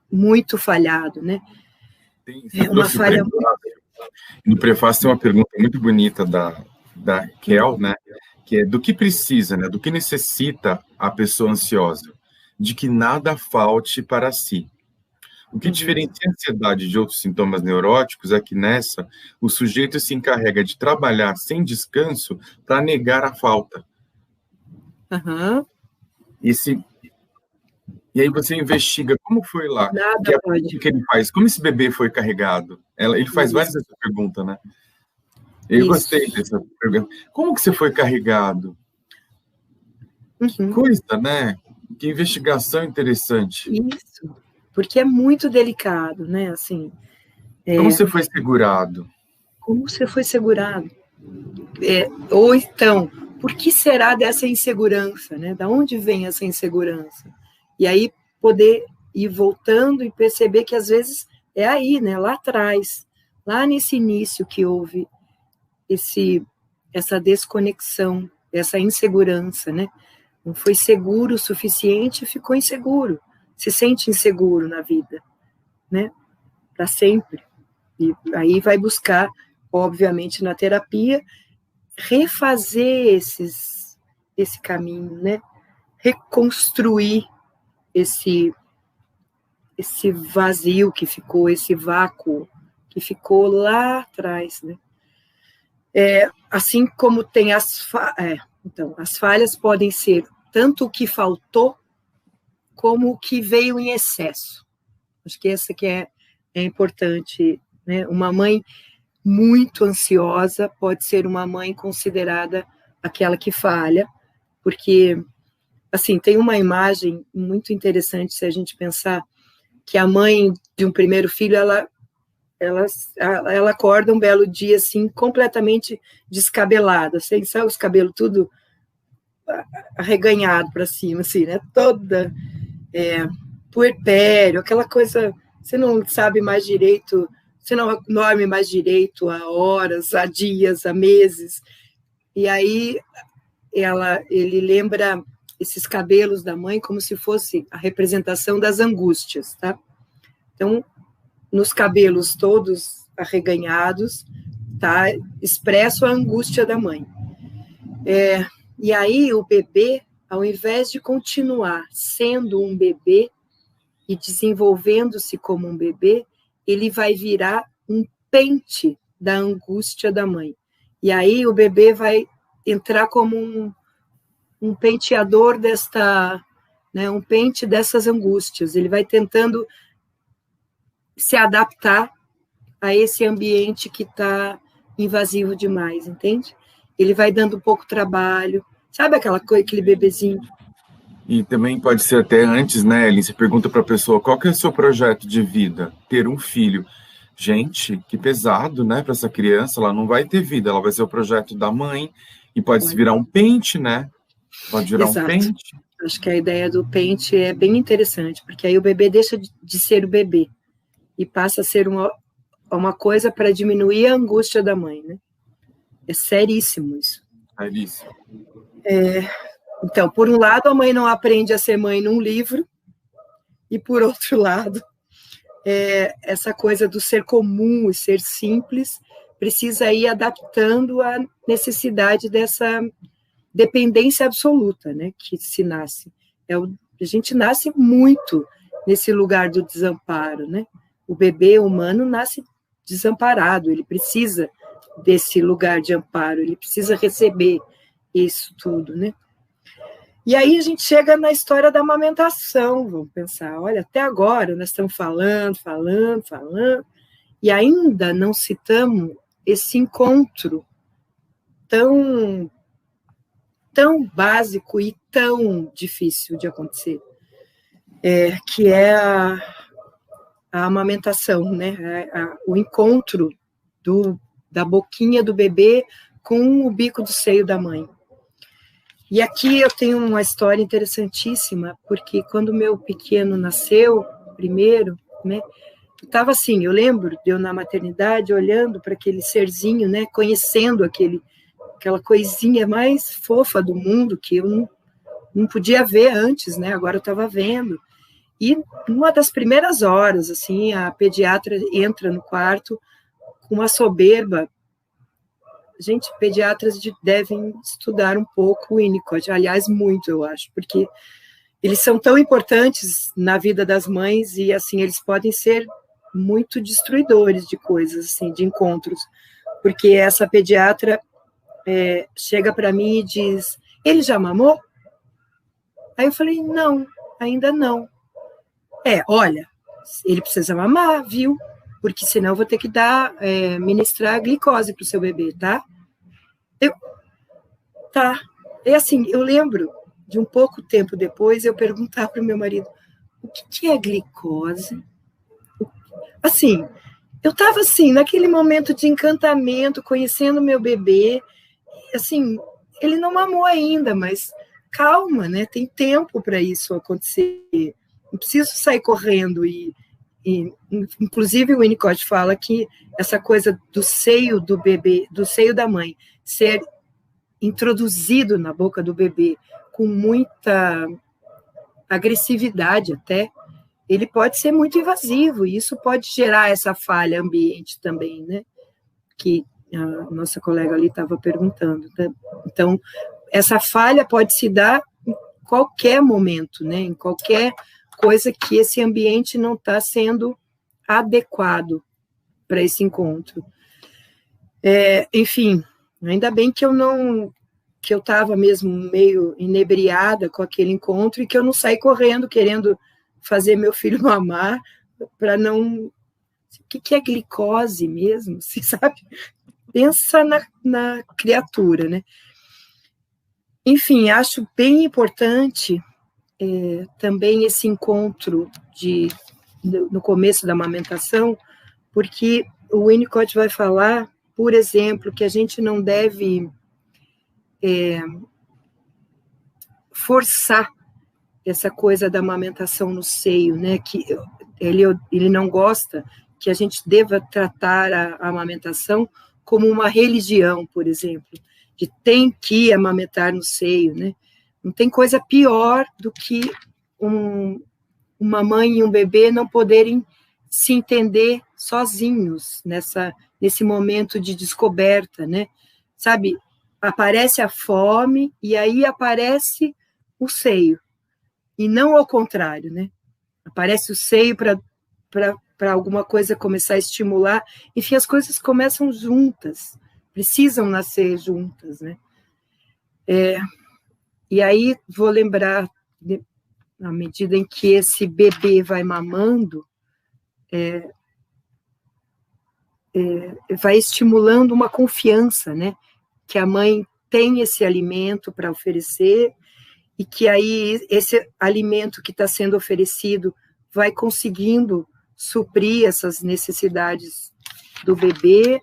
muito falhado, né? É uma falha muito... No prefácio tem uma pergunta muito bonita da Kel, né? Que é do que precisa, né? Do que necessita a pessoa ansiosa? De que nada falte para si. O que diferencia a ansiedade de outros sintomas neuróticos é que nessa, o sujeito se encarrega de trabalhar sem descanso para negar a falta. Uhum. E aí você investiga como foi lá. Nada pode. Que ele faz? Como esse bebê foi carregado? Ele faz várias dessa pergunta, né? Eu gostei dessa pergunta. Como que você foi carregado? Que coisa, né? Que investigação interessante. Isso, porque é muito delicado, né? Assim, como você foi segurado? Como você foi segurado? Ou então, por que será dessa insegurança, né? Da onde vem essa insegurança? E aí poder ir voltando e perceber que às vezes é aí, né? Lá atrás, lá nesse início que houve essa desconexão, essa insegurança, né? Não foi seguro o suficiente e ficou inseguro. Se sente inseguro na vida, né? Para sempre. E aí vai buscar, obviamente, na terapia, refazer esse caminho, né? Reconstruir esse vazio que ficou, esse vácuo que ficou lá atrás, né? Assim como tem então, as falhas podem ser tanto o que faltou como o que veio em excesso. Acho que essa que é importante, né? Uma mãe muito ansiosa pode ser uma mãe considerada aquela que falha, porque, assim, tem uma imagem muito interessante se a gente pensar que a mãe de um primeiro filho, ela acorda um belo dia, assim, completamente descabelada, sem os cabelos tudo arreganhado para cima, assim, né? Toda puerpério, aquela coisa, você não sabe mais direito, você não dorme mais direito há horas, há dias, há meses. E aí ele lembra esses cabelos da mãe como se fosse a representação das angústias, tá? Então, nos cabelos todos arreganhados, tá expresso a angústia da mãe. E aí o bebê, ao invés de continuar sendo um bebê e desenvolvendo-se como um bebê, ele vai virar um pente da angústia da mãe. E aí o bebê vai entrar como um penteador um pente dessas angústias. Ele vai tentando se adaptar a esse ambiente que está invasivo demais, entende? Ele vai dando um pouco trabalho, sabe aquele bebezinho? E também pode ser até antes, né, Ellen? Você pergunta para a pessoa, qual que é o seu projeto de vida? Ter um filho. Gente, que pesado, né, para essa criança, ela não vai ter vida, ela vai ser o projeto da mãe, e pode se virar um pente, né? Pode virar um pente. Acho que a ideia do pente é bem interessante, porque aí o bebê deixa de ser o bebê e passa a ser uma coisa para diminuir a angústia da mãe, né? É seríssimo isso. Seríssimo. Então, por um lado, a mãe não aprende a ser mãe num livro, e por outro lado, essa coisa do ser comum e ser simples precisa ir adaptando à necessidade dessa dependência absoluta, né, que se nasce. A gente nasce muito nesse lugar do desamparo, né? O bebê humano nasce desamparado, ele precisa desse lugar de amparo, ele precisa receber isso tudo, né? E aí a gente chega na história da amamentação, vamos pensar, olha, até agora nós estamos falando, e ainda não citamos esse encontro tão básico e tão difícil de acontecer, que é a amamentação, né? O encontro da boquinha do bebê com o bico do seio da mãe. E aqui eu tenho uma história interessantíssima, porque quando meu pequeno nasceu, primeiro, né, estava assim, eu lembro de eu na maternidade olhando para aquele serzinho, né, conhecendo aquela coisinha mais fofa do mundo que eu não podia ver antes, né, agora eu estava vendo. E numa das primeiras horas, assim, a pediatra entra no quarto com uma soberba. Gente, pediatras devem estudar um pouco o Winnicott, aliás, muito, eu acho, porque eles são tão importantes na vida das mães e, assim, eles podem ser muito destruidores de coisas, assim, de encontros, porque essa pediatra chega para mim e diz, ele já mamou? Aí eu falei, não, ainda não. Olha, ele precisa mamar, viu? Porque senão eu vou ter que ministrar glicose para o seu bebê, tá? Tá. E assim, eu lembro de um pouco tempo depois eu perguntar para o meu marido, o que é glicose? Assim, eu estava assim, naquele momento de encantamento, conhecendo meu bebê, assim, ele não mamou ainda, mas calma, né? Tem tempo para isso acontecer. Não preciso sair correndo e inclusive o Winnicott fala que essa coisa do seio do bebê, do seio da mãe, ser introduzido na boca do bebê com muita agressividade até, ele pode ser muito invasivo, e isso pode gerar essa falha ambiente também, né? Que a nossa colega ali estava perguntando. Né? Então, essa falha pode se dar em qualquer momento, né? Em qualquer coisa que esse ambiente não está sendo adequado para esse encontro. Enfim, ainda bem que eu estava mesmo meio inebriada com aquele encontro e que eu não saí correndo querendo fazer meu filho mamar para não... O que é glicose mesmo? Você sabe? Pensa na criatura, né? Enfim, acho bem importante também esse encontro no começo da amamentação, porque o Winnicott vai falar, por exemplo, que a gente não deve forçar essa coisa da amamentação no seio, né? Que ele não gosta que a gente deva tratar a amamentação como uma religião, por exemplo, de tem que amamentar no seio, né? Não tem coisa pior do que uma mãe e um bebê não poderem se entender sozinhos nesse momento de descoberta, né? Sabe, aparece a fome e aí aparece o seio, e não ao contrário, né? Aparece o seio para alguma coisa começar a estimular, enfim, as coisas começam juntas, precisam nascer juntas, né? E aí vou lembrar, à medida em que esse bebê vai mamando, vai estimulando uma confiança, né? Que a mãe tem esse alimento para oferecer e que aí esse alimento que está sendo oferecido vai conseguindo suprir essas necessidades do bebê,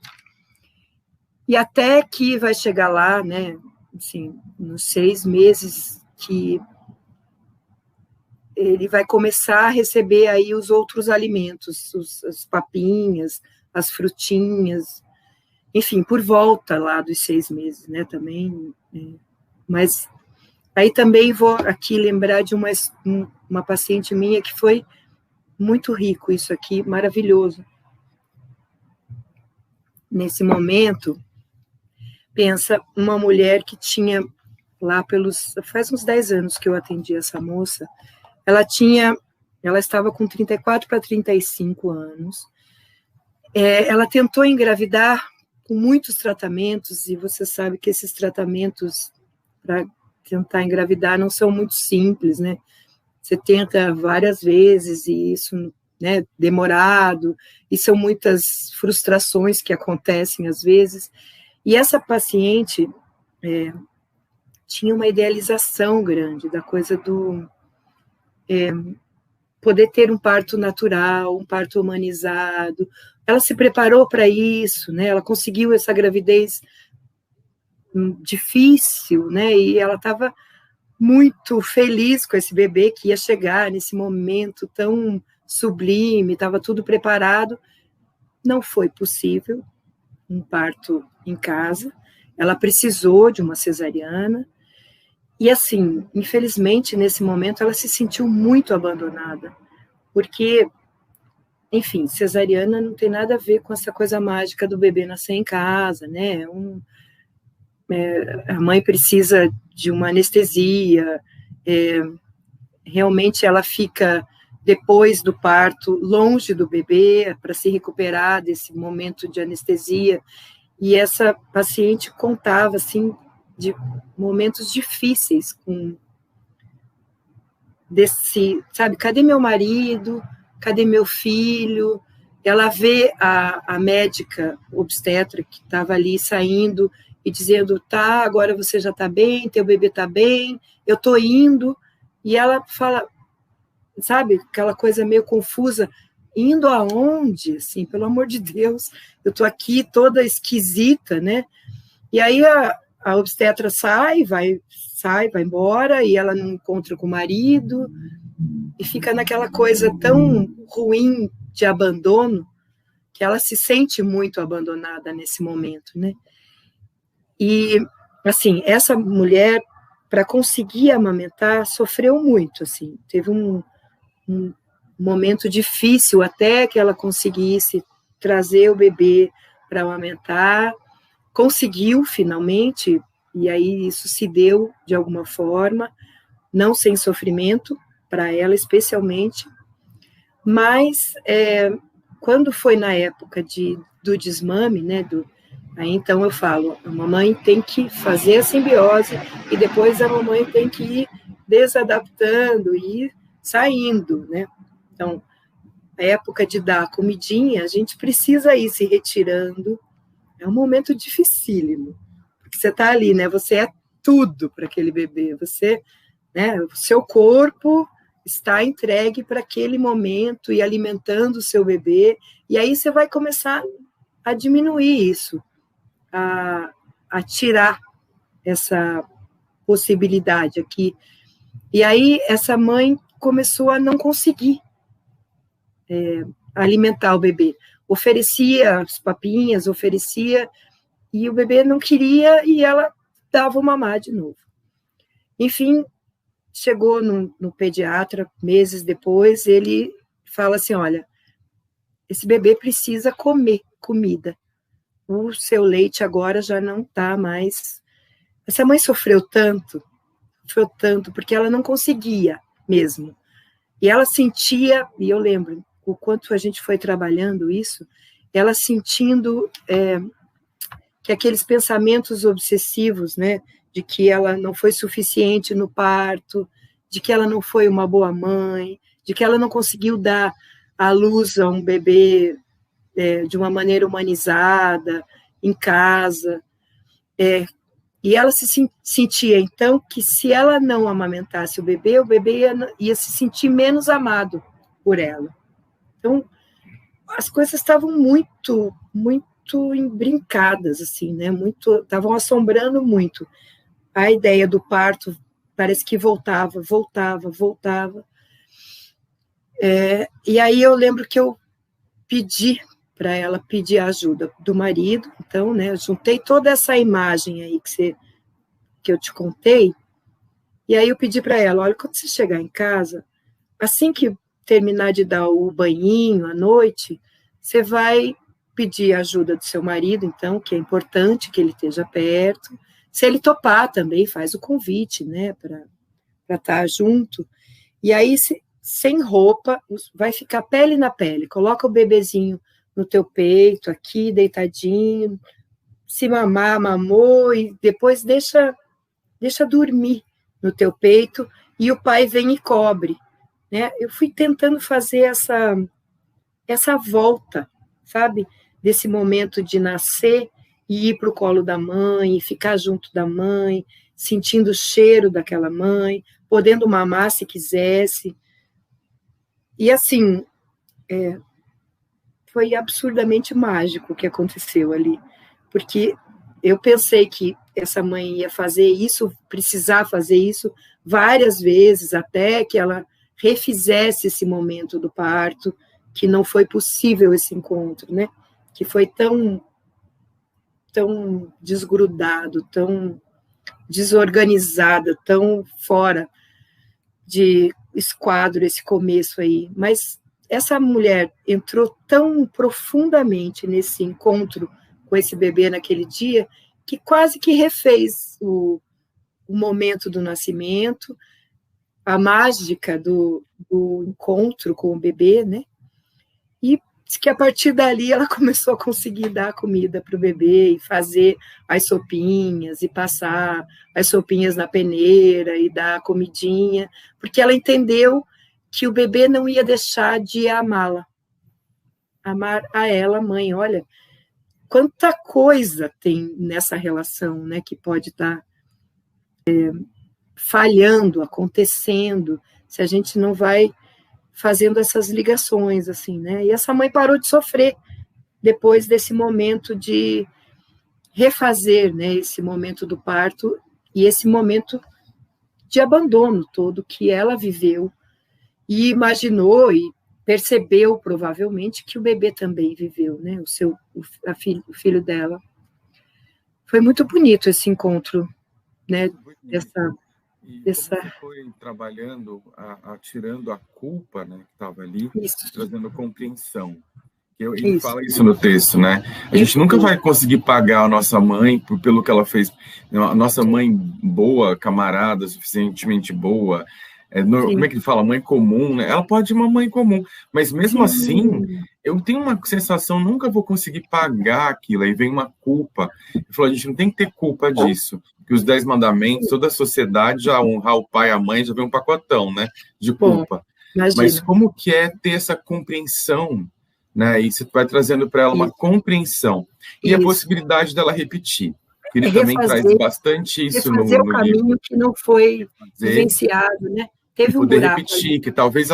e até que vai chegar lá, né, assim, nos 6 meses, que ele vai começar a receber aí os outros alimentos, as papinhas, as frutinhas, enfim, por volta lá dos 6 meses, né, também, mas aí também vou aqui lembrar de uma paciente minha que foi muito rico isso aqui, maravilhoso. Nesse momento, pensa uma mulher que tinha lá faz uns 10 anos que eu atendi essa moça, ela estava com 34 para 35 anos, ela tentou engravidar com muitos tratamentos, e você sabe que esses tratamentos para tentar engravidar não são muito simples, né? Você tenta várias vezes e isso, né, demorado, e são muitas frustrações que acontecem às vezes. E essa paciente tinha uma idealização grande da coisa do poder ter um parto natural, um parto humanizado. Ela se preparou para isso, né? Ela conseguiu essa gravidez difícil, né? E ela estava muito feliz com esse bebê que ia chegar nesse momento tão sublime, estava tudo preparado. Não foi possível um parto em casa, ela precisou de uma cesariana, e assim, infelizmente, nesse momento, ela se sentiu muito abandonada, porque, enfim, cesariana não tem nada a ver com essa coisa mágica do bebê nascer em casa, né? A mãe precisa de uma anestesia, realmente ela fica, depois do parto, longe do bebê, para se recuperar desse momento de anestesia, e essa paciente contava, assim, de momentos difíceis, sabe, cadê meu marido, cadê meu filho? Ela vê a médica obstetra que estava ali saindo e dizendo, tá, agora você já está bem, teu bebê está bem, eu estou indo, e ela fala, sabe, aquela coisa meio confusa, indo aonde, assim, pelo amor de Deus, eu estou aqui toda esquisita, né? E aí a obstetra vai embora, e ela não encontra com o marido, e fica naquela coisa tão ruim de abandono, que ela se sente muito abandonada nesse momento, né? E, assim, essa mulher, para conseguir amamentar, sofreu muito, assim, teve um momento difícil até que ela conseguisse trazer o bebê para amamentar, conseguiu finalmente, e aí isso se deu de alguma forma, não sem sofrimento, para ela especialmente, mas quando foi na época do desmame, né, aí então eu falo, a mamãe tem que fazer a simbiose, e depois a mamãe tem que ir desadaptando, e ir saindo, né, então, a época de dar comidinha, a gente precisa ir se retirando, é um momento dificílimo, porque você está ali, né, você é tudo para aquele bebê, você, né, o seu corpo está entregue para aquele momento e alimentando o seu bebê, e aí você vai começar a diminuir isso, a tirar essa possibilidade aqui. E aí essa mãe começou a não conseguir alimentar o bebê. Oferecia as papinhas, e o bebê não queria, e ela dava o mamar de novo. Enfim, chegou no pediatra, meses depois, ele fala assim, olha, esse bebê precisa comer comida, o seu leite agora já não está mais... Essa mãe sofreu tanto, porque ela não conseguia mesmo, e ela sentia, e eu lembro o quanto a gente foi trabalhando isso, ela sentindo que aqueles pensamentos obsessivos, né, de que ela não foi suficiente no parto, de que ela não foi uma boa mãe, de que ela não conseguiu dar à luz a um bebê de uma maneira humanizada, em casa, e ela se sentia, então, que se ela não amamentasse o bebê ia se sentir menos amado por ela. Então, as coisas estavam muito, muito embrincadas, assim, né? Estavam assombrando muito. A ideia do parto parece que voltava. E aí eu lembro que eu pedi para ela pedir a ajuda do marido, então, né, eu juntei toda essa imagem aí que eu te contei, e aí eu pedi para ela, olha, quando você chegar em casa, assim que terminar de dar o banhinho à noite, você vai pedir a ajuda do seu marido, então, que é importante que ele esteja perto, se ele topar também, faz o convite, né, para estar junto, e aí, sem roupa, vai ficar pele na pele, coloca o bebezinho no teu peito, aqui, deitadinho, se mamar, mamou, e depois deixa dormir no teu peito, e o pai vem e cobre, né? Eu fui tentando fazer essa volta, sabe? Desse momento de nascer e ir para o colo da mãe, ficar junto da mãe, sentindo o cheiro daquela mãe, podendo mamar se quisesse. E assim, foi absurdamente mágico o que aconteceu ali, porque eu pensei que essa mãe ia fazer isso, precisar fazer isso várias vezes, até que ela refizesse esse momento do parto, que não foi possível esse encontro, né? Que foi tão desgrudado, tão desorganizado, tão fora de esquadro esse começo aí. Mas essa mulher entrou tão profundamente nesse encontro com esse bebê naquele dia, que quase que refez o momento do nascimento, a mágica do encontro com o bebê, né? E que a partir dali ela começou a conseguir dar comida para o bebê e fazer as sopinhas e passar as sopinhas na peneira e dar comidinha, porque ela entendeu que o bebê não ia deixar de amá-la, amar a ela, mãe. Olha, quanta coisa tem nessa relação, né, que pode estar falhando, acontecendo, se a gente não vai fazendo essas ligações, assim, né? E essa mãe parou de sofrer depois desse momento de refazer, né, esse momento do parto e esse momento de abandono todo que ela viveu e imaginou e percebeu, provavelmente, que o bebê também viveu, né, o filho dela. Foi muito bonito esse encontro, né, E como você foi trabalhando, tirando a culpa, né, que estava ali, trazendo compreensão. Ele fala isso no texto, né? A gente nunca vai conseguir pagar a nossa mãe pelo que ela fez. A nossa mãe boa, camarada, suficientemente boa, como é que ele fala? Mãe comum, né? Ela pode ser uma mãe comum, mas mesmo assim, eu tenho uma sensação, nunca vou conseguir pagar aquilo, aí vem uma culpa. Ele falou, a gente não tem que ter culpa disso, que os 10 mandamentos, toda a sociedade já honrar o pai e a mãe, já vem um pacotão, né, de culpa. Mas como que é ter essa compreensão, né, e você vai trazendo para ela uma compreensão, e a possibilidade dela repetir. Ele também traz bastante isso no livro. Refazer o caminho que não foi vivenciado, né? Teve um buraco repetir, ali. que talvez se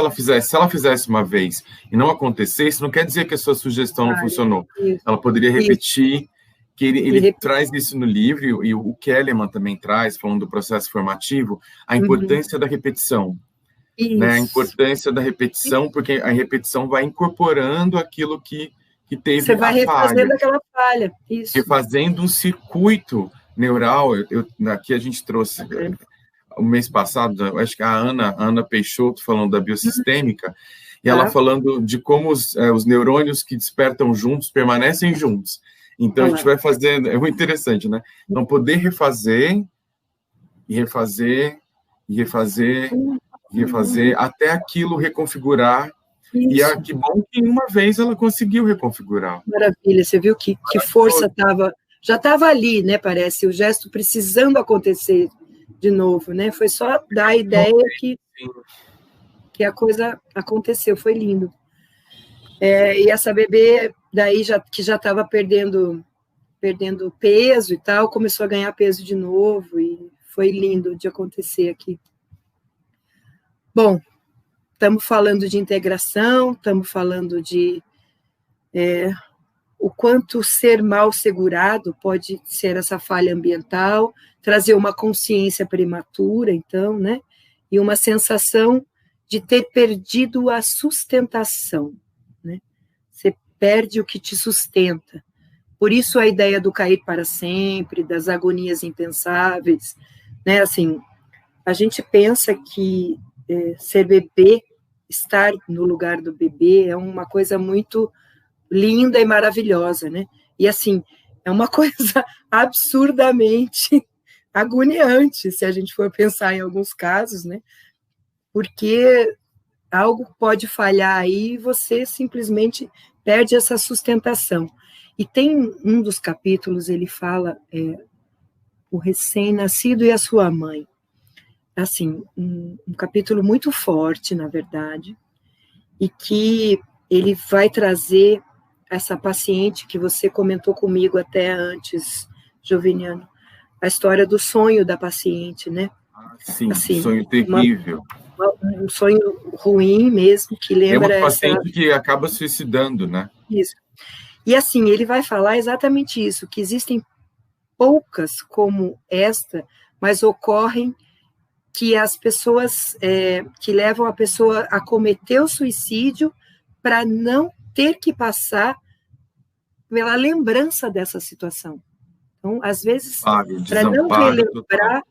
ela fizesse uma vez e não acontecesse, não quer dizer que a sua sugestão não funcionou. Ela poderia repetir, que ele traz isso no livro, e o Kellerman também traz, falando do processo formativo, a importância da repetição. Né? A importância da repetição, porque a repetição vai incorporando aquilo que teve. Você vai refazendo aquela falha. Isso. Refazendo um circuito neural. Aqui a gente trouxe... O mês passado, acho que a Ana Peixoto falando da biossistêmica, e ela falando de como os neurônios que despertam juntos permanecem juntos. Então, a gente vai fazendo... É muito interessante, né? Então, poder refazer, e refazer, e refazer, e refazer, até aquilo reconfigurar. Isso. E que bom que uma vez ela conseguiu reconfigurar. Maravilha, você viu que força já estava ali, né, parece, o gesto precisando acontecer de novo, né? Foi só dar a ideia que a coisa aconteceu, foi lindo. E essa bebê, daí que já estava perdendo peso e tal, começou a ganhar peso de novo, e foi lindo de acontecer aqui. Bom, estamos falando de integração, estamos falando de o quanto ser mal segurado pode ser essa falha ambiental, trazer uma consciência prematura, então, né? E uma sensação de ter perdido a sustentação, né? Você perde o que te sustenta. Por isso a ideia do cair para sempre, das agonias impensáveis, né? Assim, a gente pensa que ser bebê, estar no lugar do bebê é uma coisa muito linda e maravilhosa, né? E assim, é uma coisa absurdamente agoniante, se a gente for pensar em alguns casos, né? Porque algo pode falhar aí e você simplesmente perde essa sustentação. E tem um dos capítulos, ele fala o recém-nascido e a sua mãe. Assim, um capítulo muito forte, na verdade, e que ele vai trazer essa paciente que você comentou comigo até antes, Joviniano, a história do sonho da paciente, né? Sim, assim, sonho terrível. Um sonho ruim mesmo, que lembra uma paciente que acaba suicidando, né? Isso. E assim, ele vai falar exatamente isso, que existem poucas como esta, mas ocorrem que as pessoas, que levam a pessoa a cometer o suicídio para não ter que passar pela lembrança dessa situação. Então, às vezes, para não relembrar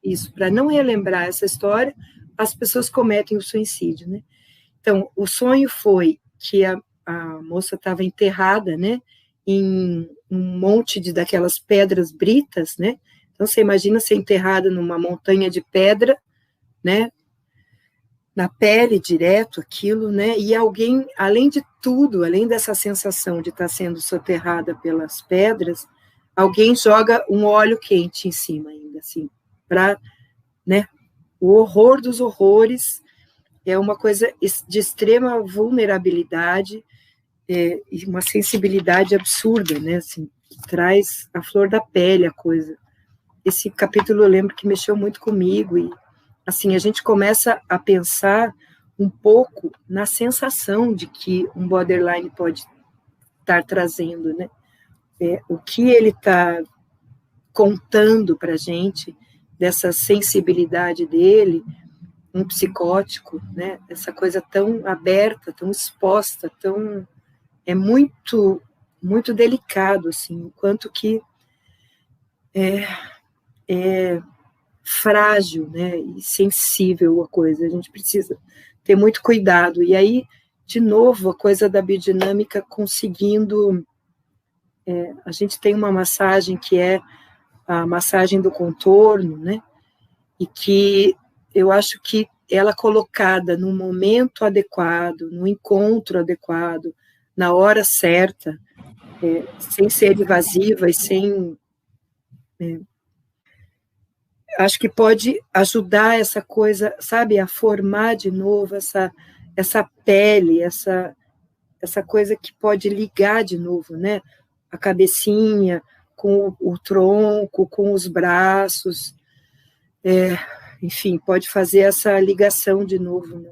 isso, para não relembrar essa história, as pessoas cometem o suicídio, né? Então, o sonho foi que a moça estava enterrada, né, em um monte daquelas pedras britas, né? Então, você imagina ser enterrada numa montanha de pedra, né? Na pele direto, aquilo, né? E alguém, além de tudo, além dessa sensação de estar sendo soterrada pelas pedras, alguém joga um óleo quente em cima ainda, assim, para, né? O horror dos horrores é uma coisa de extrema vulnerabilidade e uma sensibilidade absurda, né? Assim, que traz a flor da pele a coisa. Esse capítulo eu lembro que mexeu muito comigo e, assim, a gente começa a pensar um pouco na sensação de que um borderline pode estar trazendo, né? O que ele está contando para a gente dessa sensibilidade dele, um psicótico, né? Essa coisa tão aberta, tão exposta, tão muito muito delicado, assim, o quanto que é frágil, né? E sensível a coisa. A gente precisa ter muito cuidado. E aí, de novo, a coisa da biodinâmica conseguindo. A gente tem uma massagem que é a massagem do contorno, né? E que eu acho que ela colocada no momento adequado, no encontro adequado, na hora certa, sem ser invasiva e sem... acho que pode ajudar essa coisa, sabe, a formar de novo essa pele, essa coisa que pode ligar de novo, né? A cabecinha com o tronco, com os braços, enfim, pode fazer essa ligação de novo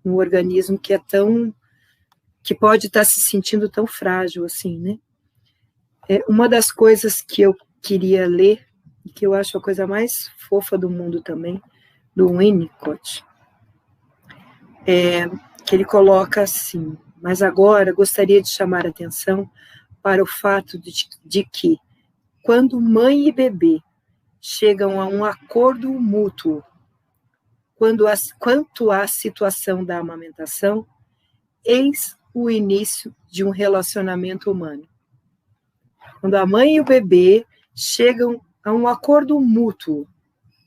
no organismo que é tão, que pode estar se sentindo tão frágil assim, né? Uma das coisas que eu queria ler, e que eu acho a coisa mais fofa do mundo também, do Winnicott, que ele coloca assim: mas agora gostaria de chamar a atenção para o fato de que, quando mãe e bebê chegam a um acordo mútuo quanto à situação da amamentação, eis o início de um relacionamento humano. Quando a mãe e o bebê chegam a um acordo mútuo,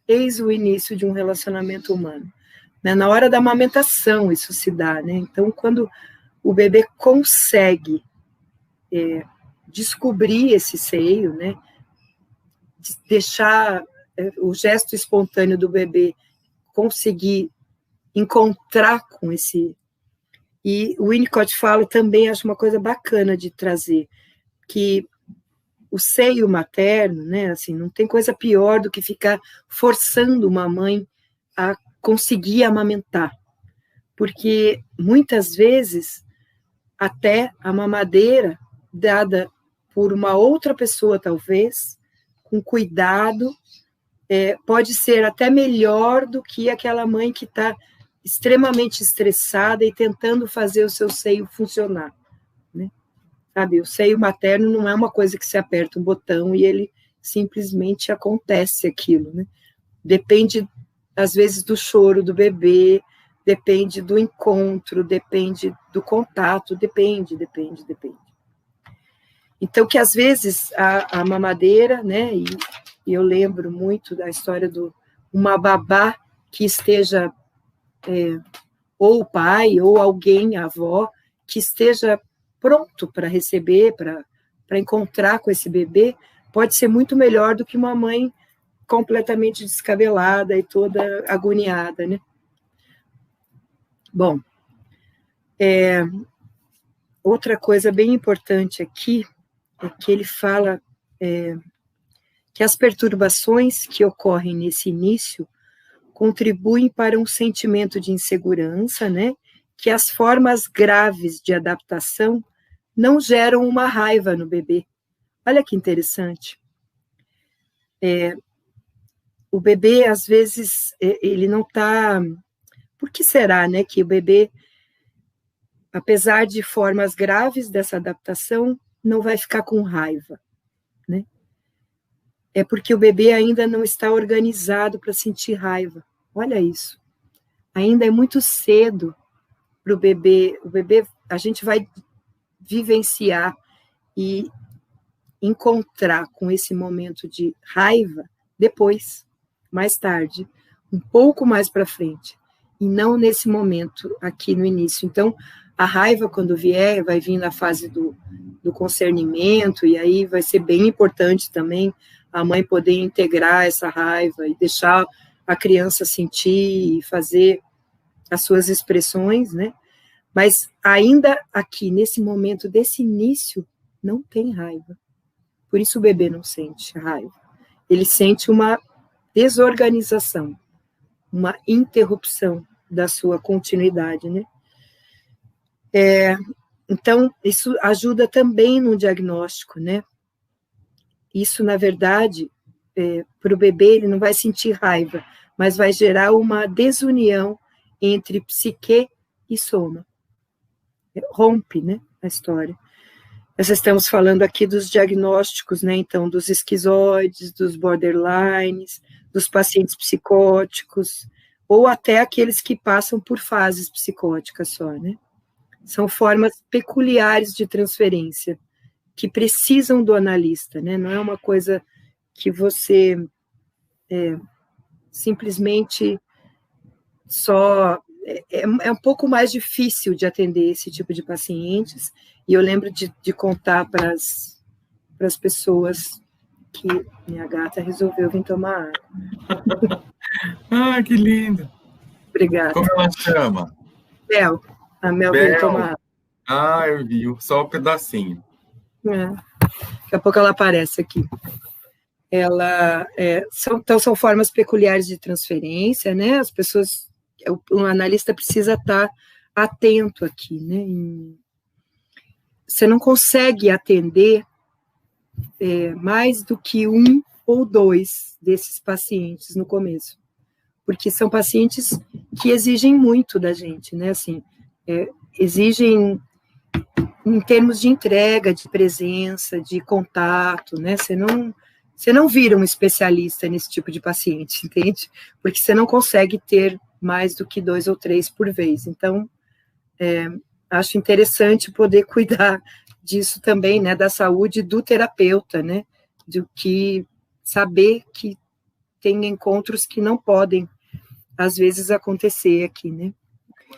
eis o início de um relacionamento humano. Na hora da amamentação isso se dá, né? Então, quando o bebê consegue descobrir esse seio, né? Deixar o gesto espontâneo do bebê conseguir encontrar com esse... E o Winnicott fala também, acho uma coisa bacana de trazer, que o seio materno, né, assim, não tem coisa pior do que ficar forçando uma mãe a conseguir amamentar, porque muitas vezes até a mamadeira dada por uma outra pessoa, talvez, com cuidado, pode ser até melhor do que aquela mãe que está extremamente estressada e tentando fazer o seu seio funcionar, né? Sabe, o seio materno não é uma coisa que se aperta um botão e ele simplesmente acontece aquilo, né? Depende, às vezes, do choro do bebê, depende do encontro, depende do contato, depende. Então, que às vezes a mamadeira, né, e eu lembro muito da história de uma babá que esteja, ou o pai, ou alguém, a avó, que esteja pronto para receber, para encontrar com esse bebê, pode ser muito melhor do que uma mãe completamente descabelada e toda agoniada, né? Bom, outra coisa bem importante aqui é que ele fala que as perturbações que ocorrem nesse início contribuem para um sentimento de insegurança, né? Que as formas graves de adaptação não geram uma raiva no bebê. Olha que interessante. o bebê, às vezes, ele não está... Por que será, né, que o bebê, apesar de formas graves dessa adaptação, não vai ficar com raiva, né? É porque o bebê ainda não está organizado para sentir raiva. Olha isso. Ainda é muito cedo para o bebê. O bebê, a gente vai vivenciar e encontrar com esse momento de raiva depois, mais tarde, um pouco mais para frente, e não nesse momento aqui no início. Então, a raiva, quando vier, vai vir na fase do concernimento, e aí vai ser bem importante também a mãe poder integrar essa raiva e deixar a criança sentir e fazer as suas expressões, né? Mas ainda aqui, nesse momento desse início, não tem raiva. Por isso o bebê não sente raiva. Ele sente uma desorganização, uma interrupção da sua continuidade, né? Então, isso ajuda também no diagnóstico, né? Isso, na verdade, para o bebê, ele não vai sentir raiva, mas vai gerar uma desunião entre psique e soma. Rompe, né, a história. Nós estamos falando aqui dos diagnósticos, né, então, dos esquizoides, dos borderlines, dos pacientes psicóticos, ou até aqueles que passam por fases psicóticas só, né? São formas peculiares de transferência, que precisam do analista, né? Não é uma coisa que você simplesmente só... É um pouco mais difícil de atender esse tipo de pacientes, e eu lembro de contar para as pessoas que minha gata resolveu vir tomar água. Ah, que lindo! Obrigada. Como ela chama? Mel. A Mel veio tomar água. Ah, eu vi, só um pedacinho. Daqui a pouco ela aparece aqui. Então, são formas peculiares de transferência, né? As pessoas, o analista precisa estar atento aqui, né? Você não consegue atender mais do que um ou dois desses pacientes no começo, porque são pacientes que exigem muito da gente, né? Assim, exigem em termos de entrega, de presença, de contato, né? Você não vira um especialista nesse tipo de paciente, entende? Porque você não consegue ter mais do que 2 ou 3 por vez. Então, acho interessante poder cuidar disso também, né? Da saúde do terapeuta, né? Do que saber que tem encontros que não podem, às vezes, acontecer aqui, né?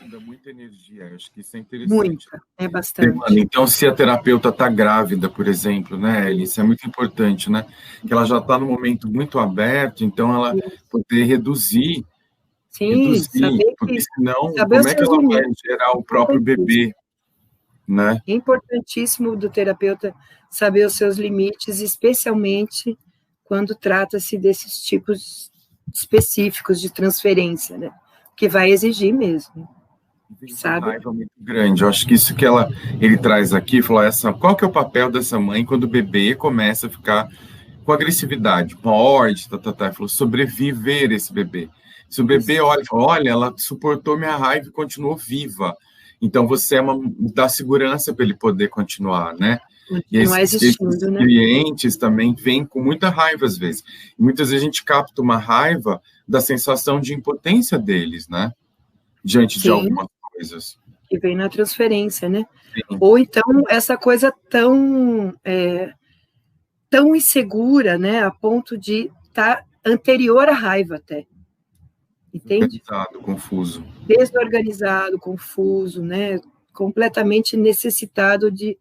Manda muita energia, acho que isso é interessante. Muita, bastante. Então, se a terapeuta está grávida, por exemplo, né, isso é muito importante, né, que ela já está num momento muito aberto, então ela poder reduzir, porque senão, como é que ela vai gerar o próprio bebê, né? É importantíssimo do terapeuta saber os seus limites, especialmente quando trata-se desses tipos específicos de transferência, né, que vai exigir mesmo. Sabe? Uma raiva muito grande. Eu acho que isso que ele traz aqui, falou qual que é o papel dessa mãe quando o bebê começa a ficar com agressividade, morde, ele falou, sobreviver esse bebê. Se o bebê olha, ela suportou minha raiva e continuou viva. Então você dá segurança para ele poder continuar, né? E esses clientes também vêm com muita raiva às vezes. E muitas vezes a gente capta uma raiva da sensação de impotência deles, né? Diante de algumas coisas. Que vem na transferência, né? Sim. Ou então essa coisa tão insegura, né? A ponto de estar anterior à raiva até. Entende? Desorganizado, confuso, né? Completamente necessitado de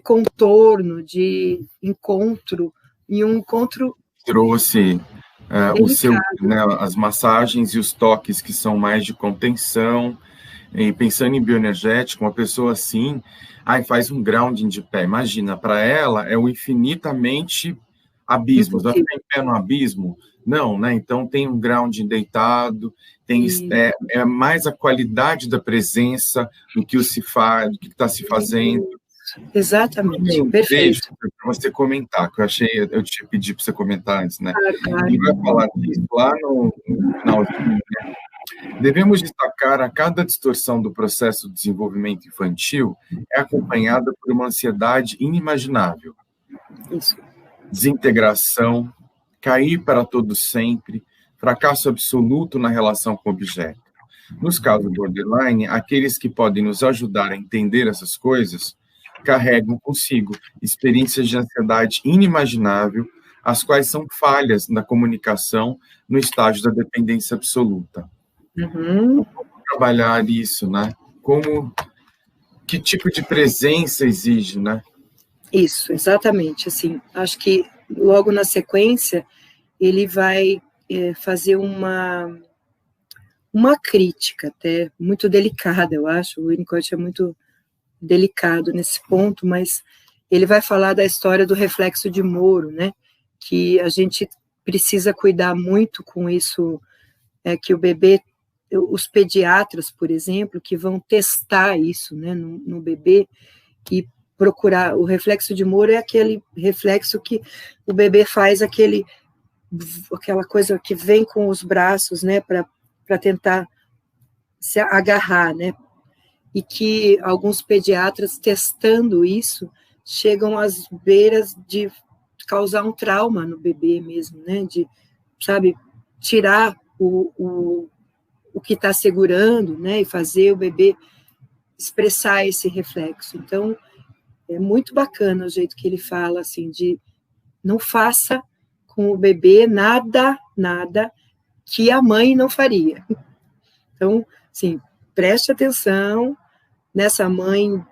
contorno, de encontro, e um encontro... Trouxe as massagens e os toques que são mais de contenção, e pensando em bioenergético, uma pessoa assim, faz um grounding de pé, imagina, para ela é o infinitamente abismo, vai ficar em pé no abismo? Não, né? Então tem um grounding deitado, tem mais a qualidade da presença do que se faz, do que está se fazendo, exatamente, Um perfeito. trecho para você comentar, que eu te pedi para você comentar antes, né? Claro. Ele vai falar disso lá no finalzinho, né? Devemos destacar a cada distorção do processo de desenvolvimento infantil é acompanhada por uma ansiedade inimaginável. Isso. Desintegração, cair para todo sempre, fracasso absoluto na relação com o objeto. Nos casos borderline, aqueles que podem nos ajudar a entender essas coisas carregam consigo experiências de ansiedade inimaginável, as quais são falhas na comunicação no estágio da dependência absoluta. Uhum. Como trabalhar isso, né? Que tipo de presença exige, né? Isso, exatamente. Assim, acho que logo na sequência ele vai fazer uma crítica até muito delicada, eu acho. O Winnicott é muito delicado nesse ponto, mas ele vai falar da história do reflexo de Moro, né? Que a gente precisa cuidar muito com isso, que o bebê, os pediatras, por exemplo, que vão testar isso, né, no bebê, e procurar. O reflexo de Moro é aquele reflexo que o bebê faz aquela coisa que vem com os braços, né, para tentar se agarrar, né, e que alguns pediatras testando isso chegam às beiras de causar um trauma no bebê mesmo, né, de, sabe, tirar o que está segurando, né, e fazer o bebê expressar esse reflexo. Então, é muito bacana o jeito que ele fala, assim, de não faça com o bebê nada que a mãe não faria. Então, assim, preste atenção nessa mãe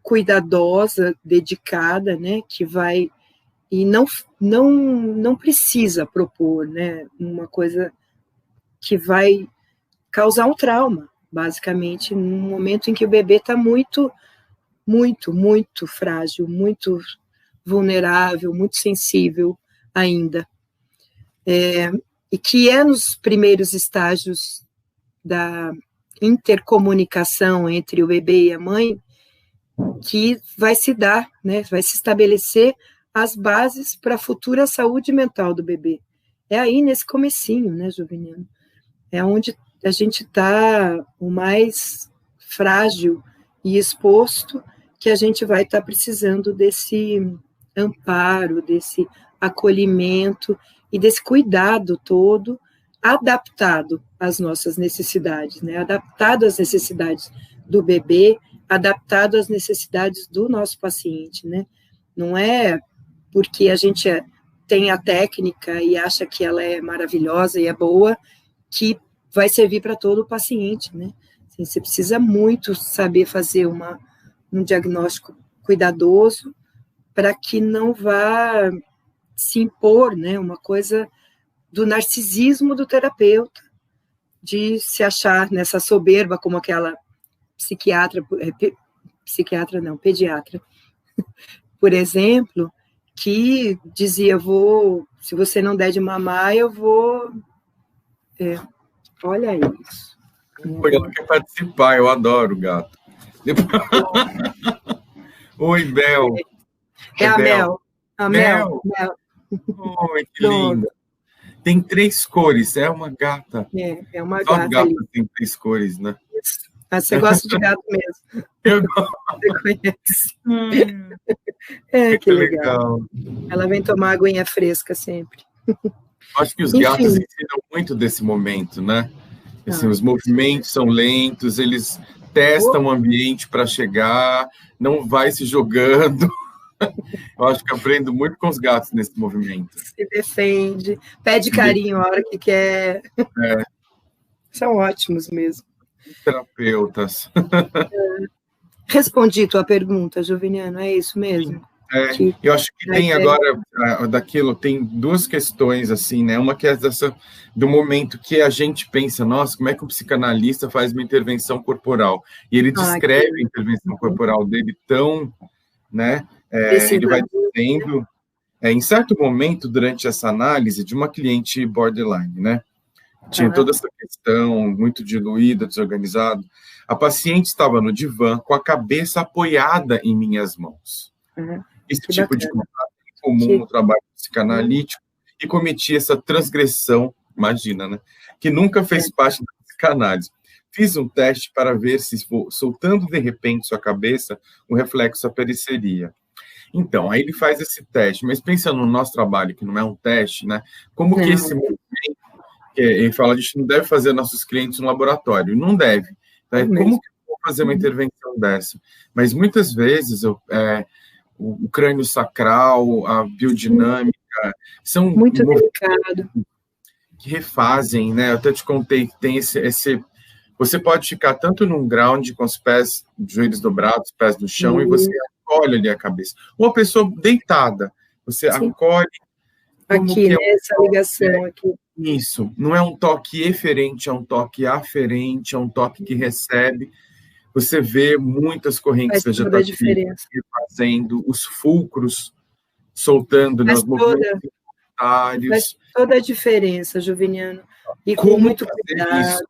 cuidadosa, dedicada, né, que vai, e não precisa propor, né, uma coisa que vai causar um trauma, basicamente, no momento em que o bebê está muito frágil, muito vulnerável, muito sensível ainda. E que é nos primeiros estágios da intercomunicação entre o bebê e a mãe que vai se dar, né, vai se estabelecer as bases para a futura saúde mental do bebê. É aí nesse comecinho, né, Juveniano? É onde a gente está o mais frágil e exposto, que a gente vai estar precisando desse amparo, desse acolhimento e desse cuidado todo, adaptado às nossas necessidades, né? Adaptado às necessidades do bebê, adaptado às necessidades do nosso paciente, né? Não é porque a gente tem a técnica e acha que ela é maravilhosa e é boa, que vai servir para todo o paciente, né? Assim, você precisa muito saber fazer um diagnóstico cuidadoso para que não vá se impor, né, uma coisa do narcisismo do terapeuta, de se achar nessa soberba como aquela pediatra, por exemplo, que dizia, se você não der de mamar, eu vou... olha isso. Ela quer participar, eu adoro gato. Oi, Bel. É a Mel. Mel. Oi, que linda. Tem 3 cores, é uma gata. É uma Só gata. Gato ali. tem 3 cores, né? Ah, você gosta de gato mesmo. Eu gosto. Você conhece. Que legal. Ela vem tomar aguinha fresca sempre. Acho que os gatos ensinam muito desse momento, né? Assim, os movimentos são lentos, eles testam o ambiente para chegar, não vai se jogando. Eu acho que aprendo muito com os gatos nesse movimento. Se defende, pede carinho a hora que quer. São ótimos mesmo. Terapeutas. Respondi tua pergunta, Juveniano, é isso mesmo? Eu acho que tem agora, tem 2 questões, assim, né? Uma que é do momento que a gente pensa, nossa, como é que um psicanalista faz uma intervenção corporal? E ele descreve a intervenção corporal dele tão, né? Ele vai dizendo, em certo momento, durante essa análise de uma cliente borderline, né? Tinha toda essa questão muito diluída, desorganizado. A paciente estava no divã com a cabeça apoiada em minhas mãos. Esse tipo de contato é comum no trabalho psicanalítico e cometi essa transgressão, imagina, né? Que nunca fez parte da psicanálise. Fiz um teste para ver se, soltando de repente sua cabeça, o reflexo apareceria. Então, aí ele faz esse teste, mas pensa no nosso trabalho, que não é um teste, né? Como que esse movimento, que ele fala, a gente não deve fazer nossos clientes no laboratório, não deve. Então, como que eu vou fazer uma intervenção dessa? Mas muitas vezes o crânio sacral, a biodinâmica, são muito delicado, que refazem, né? Eu até te contei que tem esse você pode ficar tanto num ground com os pés, joelhos dobrados, pés no chão, e você acolhe ali a cabeça. Uma pessoa deitada, você acolhe. Aqui, né, essa ligação aqui. Isso, não é um toque eferente, é um toque aferente, é um toque que recebe. Você vê muitas correntes vegetativas fazendo, os fulcros soltando nos movimentos voluntários. Faz toda a diferença, Juviniano. E com muito cuidado.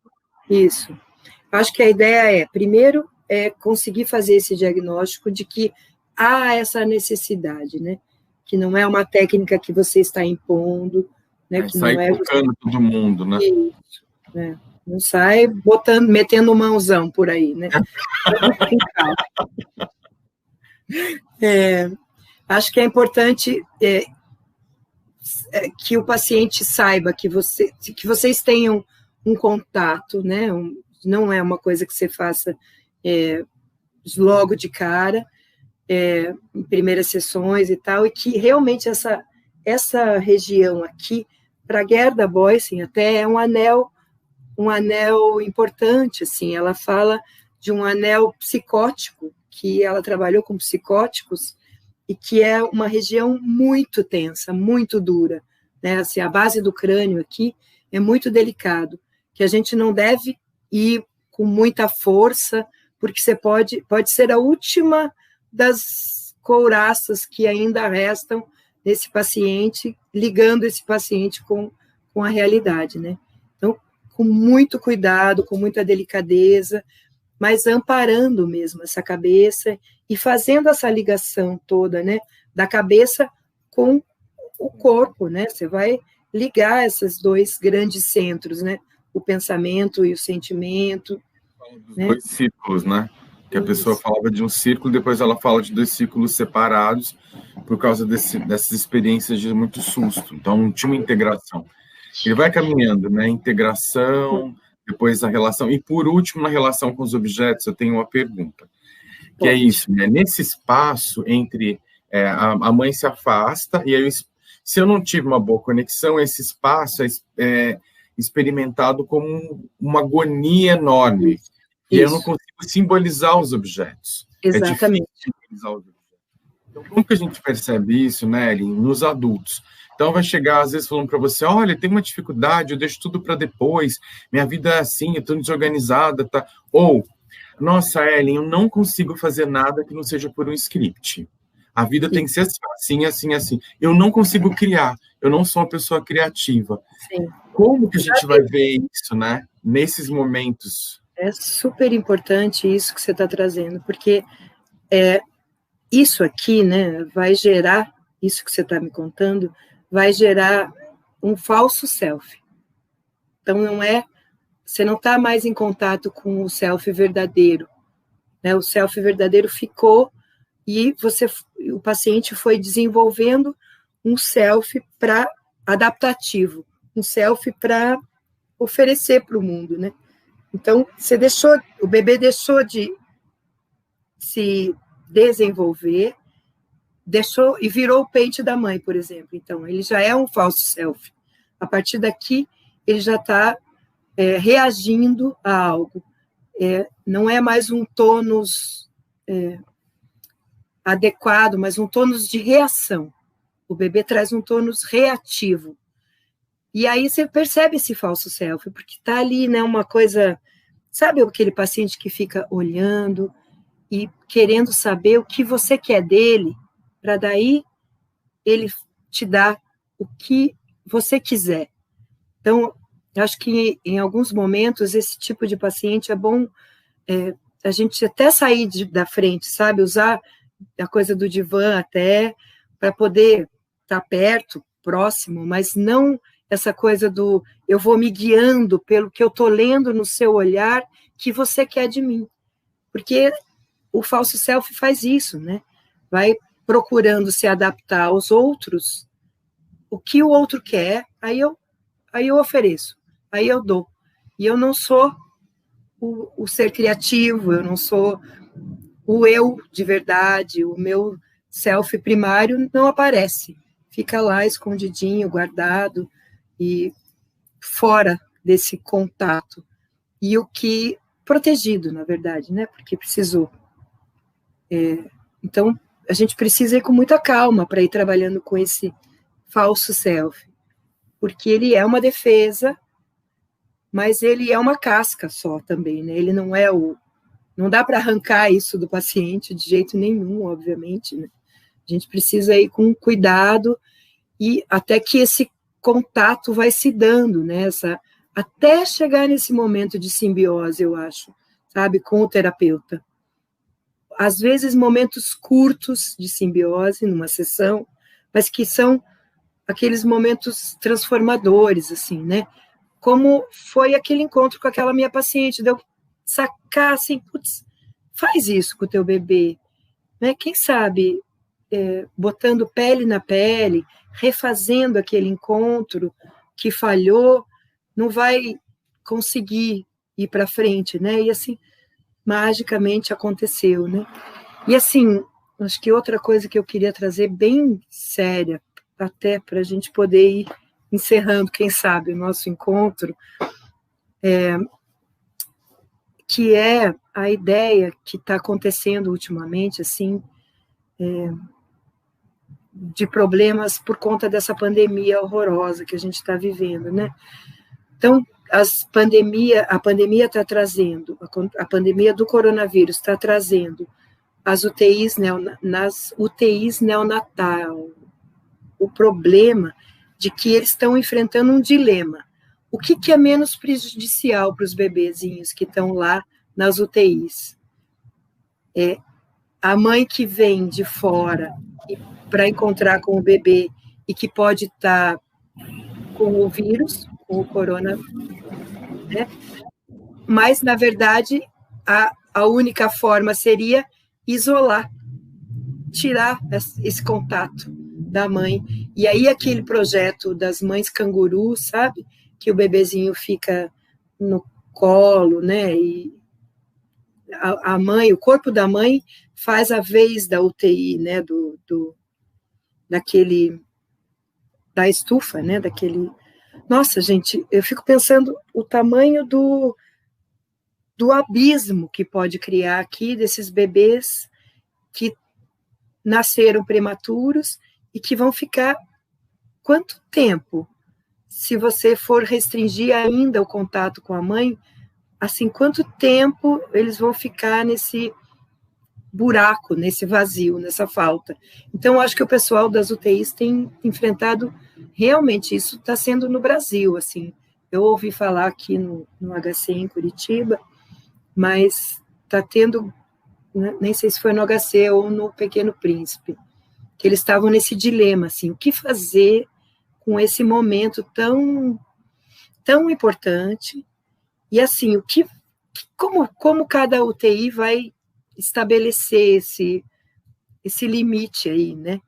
Isso. Acho que a ideia primeiro, conseguir fazer esse diagnóstico de que há essa necessidade, né? Que não é uma técnica que você está impondo, né? Que sai colocando todo mundo, né? Isso, né? Não sai metendo mãozão por aí, né? Acho que é importante que o paciente saiba que vocês tenham um contato, né? Não é uma coisa que você faça logo de cara, em primeiras sessões e tal, e que realmente essa região aqui, para Gerda Boysen, até é um anel importante, assim, ela fala de um anel psicótico, que ela trabalhou com psicóticos, e que é uma região muito tensa, muito dura, né? Assim, a base do crânio aqui é muito delicado, que a gente não deve ir com muita força, porque você pode ser a última das couraças que ainda restam nesse paciente, ligando esse paciente com a realidade, né? Então, com muito cuidado, com muita delicadeza, mas amparando mesmo essa cabeça e fazendo essa ligação toda, né? Da cabeça com o corpo, né? Você vai ligar esses dois grandes centros, né? O pensamento e o sentimento. Dos dois círculos, né? Que a pessoa falava de um círculo, depois ela fala de dois círculos separados por causa dessas experiências de muito susto. Então, não tinha uma integração. Ele vai caminhando, né? Integração, depois a relação. E, por último, na relação com os objetos, eu tenho uma pergunta. Que é isso, né? Nesse espaço entre... a mãe se afasta, e aí, se eu não tive uma boa conexão, esse espaço é experimentado como uma agonia enorme. Isso. E eu não consigo simbolizar os objetos. Exatamente. É difícil simbolizar os objetos. Então, como que a gente percebe isso, né, Ellen, nos adultos? Então, vai chegar, às vezes, falando para você, olha, tem uma dificuldade, eu deixo tudo para depois, minha vida é assim, eu estou desorganizada, tá? Ou, nossa, Ellen, eu não consigo fazer nada que não seja por um script. A vida tem que ser assim, assim, assim. Eu não consigo criar, eu não sou uma pessoa criativa. Sim. Como que a gente vai ver isso, né, nesses momentos? É super importante isso que você está trazendo, porque isso aqui, né, vai gerar, isso que você está me contando, vai gerar um falso self. Então, você não está mais em contato com o self verdadeiro, né? O self verdadeiro ficou e o paciente foi desenvolvendo um self adaptativo, um self para oferecer para o mundo, né? Então, o bebê deixou de se desenvolver, e virou o pente da mãe, por exemplo. Então, ele já é um falso self. A partir daqui, ele já está reagindo a algo. Não é mais um tônus adequado, mas um tônus de reação. O bebê traz um tônus reativo. E aí você percebe esse falso self, porque está ali, né, uma coisa... Sabe aquele paciente que fica olhando e querendo saber o que você quer dele, para daí ele te dar o que você quiser. Então, Eu acho que em alguns momentos esse tipo de paciente é bom a gente até sair da frente, sabe? Usar a coisa do divã até para poder estar perto, próximo, mas não essa coisa do eu vou me guiando pelo que eu estou lendo no seu olhar que você quer de mim. Porque o falso self faz isso, né? Vai procurando se adaptar aos outros, o que o outro quer, aí eu ofereço, aí eu dou. E eu não sou o ser criativo, eu não sou o eu de verdade, o meu self primário não aparece. Fica lá escondidinho, guardado e fora desse contato. E o que protegido, na verdade, né? Porque precisou. Então, a gente precisa ir com muita calma para ir trabalhando com esse falso self, porque ele é uma defesa, mas ele é uma casca só também, né? Ele não é não dá para arrancar isso do paciente de jeito nenhum, obviamente, né? A gente precisa ir com cuidado e até que esse contato vai se dando, né? Até chegar nesse momento de simbiose, eu acho, sabe, com o terapeuta. Às vezes, momentos curtos de simbiose numa sessão, mas que são aqueles momentos transformadores, assim, né? Como foi aquele encontro com aquela minha paciente, de eu sacar assim, putz, faz isso com o teu bebê, né? Quem sabe, botando pele na pele, refazendo aquele encontro que falhou, não vai conseguir ir para frente, né? E assim, magicamente aconteceu, né? E assim, acho que outra coisa que eu queria trazer bem séria, até para a gente poder ir encerrando, quem sabe, o nosso encontro, que é a ideia que está acontecendo ultimamente, assim, de problemas por conta dessa pandemia horrorosa que a gente está vivendo, né? Então, a pandemia está trazendo, a pandemia do coronavírus está trazendo nas UTIs neonatal, o problema de que eles estão enfrentando um dilema. O que é menos prejudicial para os bebezinhos que estão lá nas UTIs? A mãe que vem de fora para encontrar com o bebê e que pode estar com o vírus, com o corona, né? Mas, na verdade, a única forma seria isolar, tirar esse contato da mãe. E aí aquele projeto das mães canguru, sabe? Que o bebezinho fica no colo, né? E a mãe, o corpo da mãe faz a vez da UTI, né? Da estufa, né? Nossa, gente, eu fico pensando o tamanho do abismo que pode criar aqui desses bebês que nasceram prematuros e que vão ficar quanto tempo? Se você for restringir ainda o contato com a mãe, assim, quanto tempo eles vão ficar nesse buraco, nesse vazio, nessa falta? Então, acho que o pessoal das UTIs tem enfrentado, realmente, isso está sendo no Brasil, assim, eu ouvi falar aqui no HC em Curitiba, mas está tendo, nem sei se foi no HC ou no Pequeno Príncipe, que eles estavam nesse dilema, assim, o que fazer com esse momento tão, tão importante, e assim, como cada UTI vai estabelecer esse limite aí, né?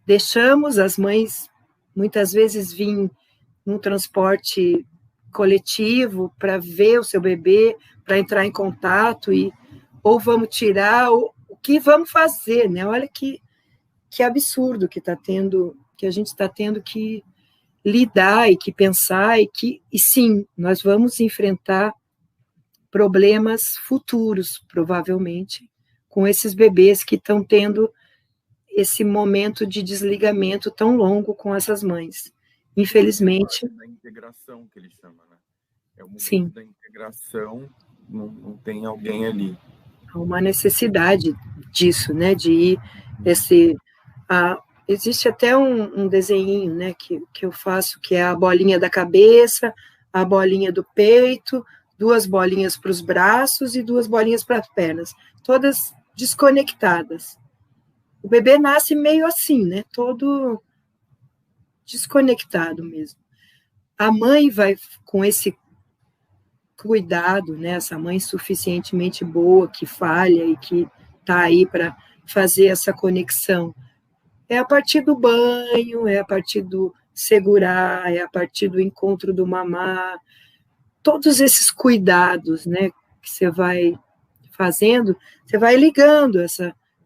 Deixamos as mães, muitas vezes, vir num transporte coletivo para ver o seu bebê, para entrar em contato, ou vamos tirar, o que vamos fazer, né? Olha que absurdo que a gente está tendo que lidar e que pensar, e sim, nós vamos enfrentar problemas futuros, provavelmente, com esses bebês que estão tendo esse momento de desligamento tão longo com essas mães. Infelizmente... Da integração, que ele chama, né? É o momento sim. Da integração, não tem alguém ali. Há uma necessidade disso, né? De ir existe até um desenho, né, que eu faço, que é a bolinha da cabeça, a bolinha do peito, 2 bolinhas para os braços e 2 bolinhas para as pernas, todas desconectadas. O bebê nasce meio assim, né? Todo desconectado mesmo. A mãe vai com esse cuidado, né? Essa mãe suficientemente boa, que falha e que está aí para fazer essa conexão. É a partir do banho, é a partir do segurar, é a partir do encontro do mamá, todos esses cuidados, né, que você vai fazendo, você vai ligando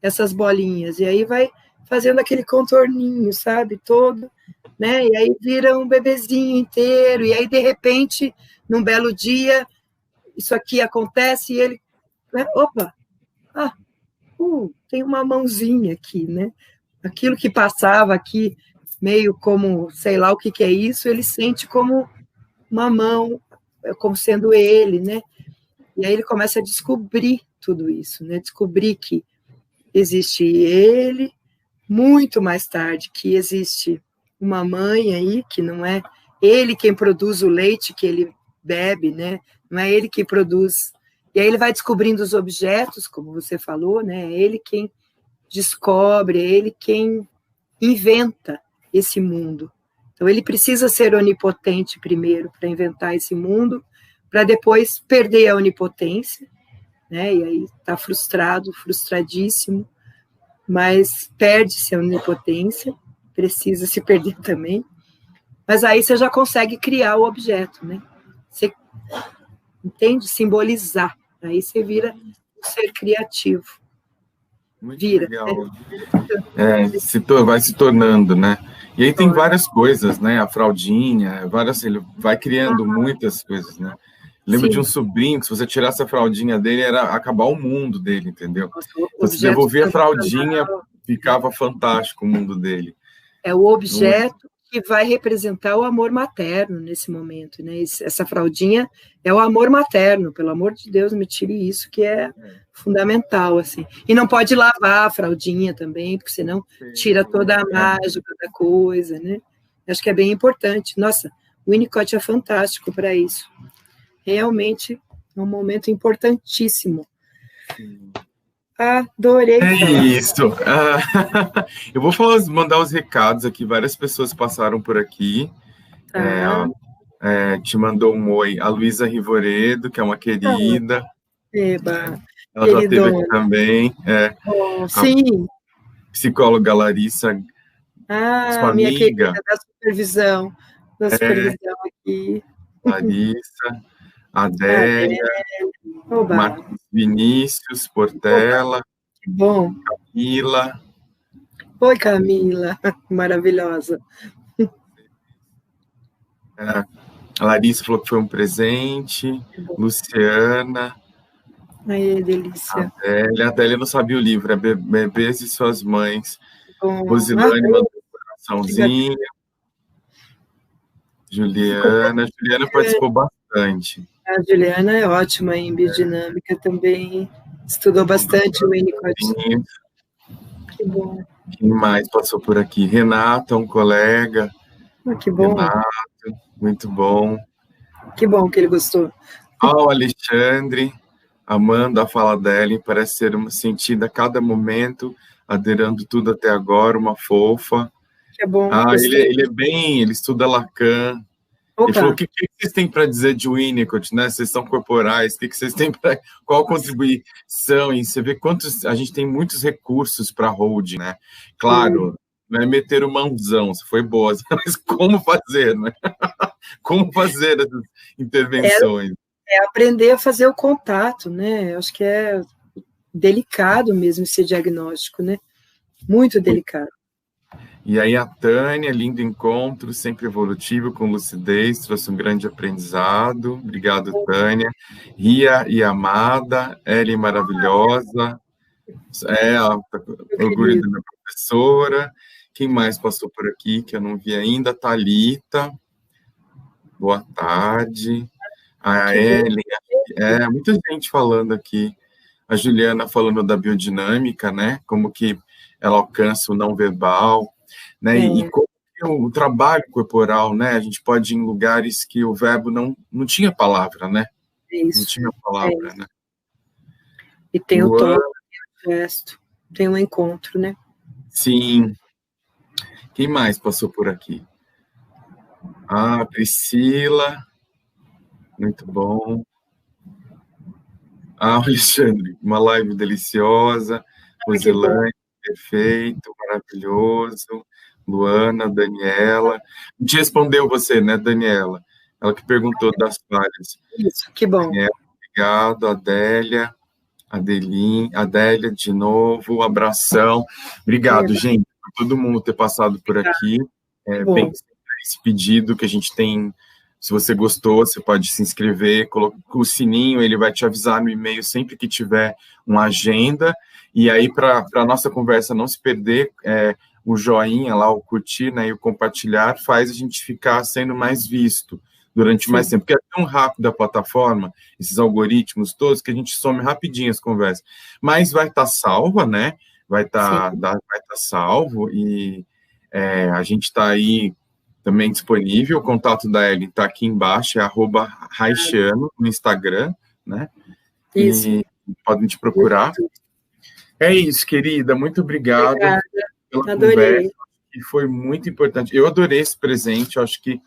essas bolinhas, e aí vai fazendo aquele contorninho, sabe, todo, né, e aí vira um bebezinho inteiro, e aí, de repente, num belo dia, isso aqui acontece, e ele, né, opa, tem uma mãozinha aqui, né, aquilo que passava aqui, meio como, sei lá o que é isso, ele sente como uma mão, como sendo ele, né? E aí ele começa a descobrir tudo isso, né? Descobrir que existe ele, muito mais tarde, que existe uma mãe aí, que não é ele quem produz o leite que ele bebe, né? Não é ele que produz. E aí ele vai descobrindo os objetos, como você falou, né? É ele quem descobre, é ele quem inventa esse mundo. Então, ele precisa ser onipotente primeiro para inventar esse mundo, para depois perder a onipotência, né? E aí está frustrado, frustradíssimo, mas perde-se a onipotência, precisa se perder também. Mas aí você já consegue criar o objeto, né? Você entende? Simbolizar. Aí você vira um ser criativo. Muito legal. Vai se tornando, né? E aí tem várias coisas, né? A fraldinha, ele vai criando muitas coisas, né? Lembro de um sobrinho que, se você tirasse a fraldinha dele, era acabar o mundo dele, entendeu? Você devolvia a fraldinha, ficava fantástico o mundo dele. É o objeto que vai representar o amor materno nesse momento, né? Essa fraldinha é o amor materno, pelo amor de Deus, me tire isso, que é fundamental, assim. E não pode lavar a fraldinha também, porque senão tira toda a mágica da coisa, né? Acho que é bem importante. Nossa, o Winnicott é fantástico para isso. Realmente é um momento importantíssimo. Adorei. É isso. Eu vou mandar os recados aqui. Várias pessoas passaram por aqui. Te mandou um oi. A Luísa Rivoredo, que é uma querida. Eba. Ela já esteve aqui também. Sim. Psicóloga Larissa. Sua minha amiga. Querida da supervisão. Aqui. Larissa. Adélia. Marcos Vinícius, Portela. Que bom. Camila. Oi, Camila. Maravilhosa. A Larissa falou que foi um presente. Luciana. Ai, delícia. A Adélia não sabia o livro, é Bebês e Suas Mães. Rosilane mandou um coraçãozinho. Juliana participou bastante. A Juliana é ótima em biodinâmica também. Estudou bastante o Winnicott. Que bom. Quem mais passou por aqui? Renata, um colega. Que bom. Renato, muito bom. Que bom que ele gostou. O Alexandre, amando a fala dela, parece ser uma sentida a cada momento, adorando tudo até agora, uma fofa. Que bom. Ele estuda Lacan. Ele falou, o que vocês têm para dizer de Winnicott, né? Vocês são corporais, o que vocês têm para... Qual a contribuição? E você vê quantos... A gente tem muitos recursos para hold, né? Claro, não é meter o mãozão, foi boa, mas como fazer, né? Como fazer essas intervenções? É aprender a fazer o contato, né? Acho que é delicado mesmo esse diagnóstico, né? Muito delicado. E aí a Tânia, lindo encontro, sempre evolutivo, com lucidez, trouxe um grande aprendizado. Obrigado, Tânia. Ria e amada, Ellen maravilhosa. Orgulho da minha professora. Quem mais passou por aqui, que eu não vi ainda? Thalita. Boa tarde. A Ellen. Muita gente falando aqui. A Juliana falando da biodinâmica, né? Como que ela alcança o não verbal. Né? E como o trabalho corporal, né? A gente pode ir em lugares que o verbo não tinha palavra, né? Isso. Não tinha palavra, né? E tem o toque, tem o gesto, tem um encontro, né? Sim. Quem mais passou por aqui? Ah, Priscila. Muito bom. Ah, Alexandre, uma live deliciosa. Rosilane, perfeito, maravilhoso. Luana, Daniela. Não te respondeu você, né, Daniela? Ela que perguntou das falhas. Isso, que bom. Daniela, obrigado. Adélia, Adélia, de novo, abração. Obrigado, gente, por todo mundo ter passado por aqui. Bem, esse pedido que a gente tem. Se você gostou, você pode se inscrever, coloca o sininho, ele vai te avisar no e-mail sempre que tiver uma agenda. E aí, para a nossa conversa não se perder, o joinha lá, o curtir, né, e o compartilhar faz a gente ficar sendo mais visto durante mais tempo, porque é tão rápido a plataforma, esses algoritmos todos, que a gente some rapidinho as conversas. Mas vai estar salva, né? Vai estar salvo, e a gente está aí também disponível. O contato da Ellen está aqui embaixo, é @Raichano no Instagram, né? Isso. E podem te procurar. É isso, querida. Muito obrigado pela conversa, que foi muito importante. Eu adorei esse presente, eu acho que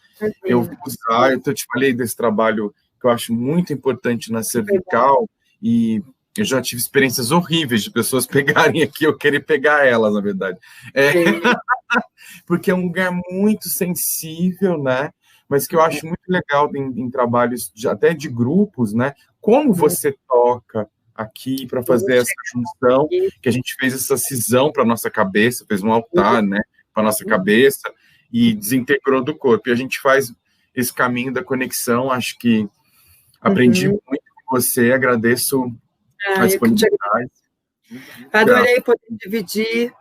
eu vou usar. Eu te falei desse trabalho que eu acho muito importante na cervical, e eu já tive experiências horríveis de pessoas pegarem aqui, eu querer pegar elas, na verdade. Porque é um lugar muito sensível, né? Mas que eu acho muito legal em trabalhos até de grupos, né? Como você toca aqui para fazer essa junção, que a gente fez essa cisão para nossa cabeça, fez um altar, né, para nossa cabeça, e desintegrou do corpo. E a gente faz esse caminho da conexão. Acho que aprendi muito com você, agradeço a disponibilidade. Adorei poder dividir.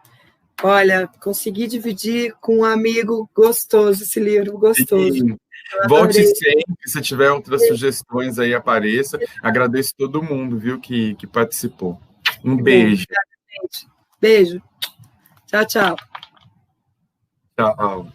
Olha, consegui dividir com um amigo gostoso esse livro, gostoso. Sim. Volte sempre, se tiver outras sugestões aí, apareça. Agradeço todo mundo, viu, que participou. Um beijo. Beijo. Tchau, tchau. Tchau.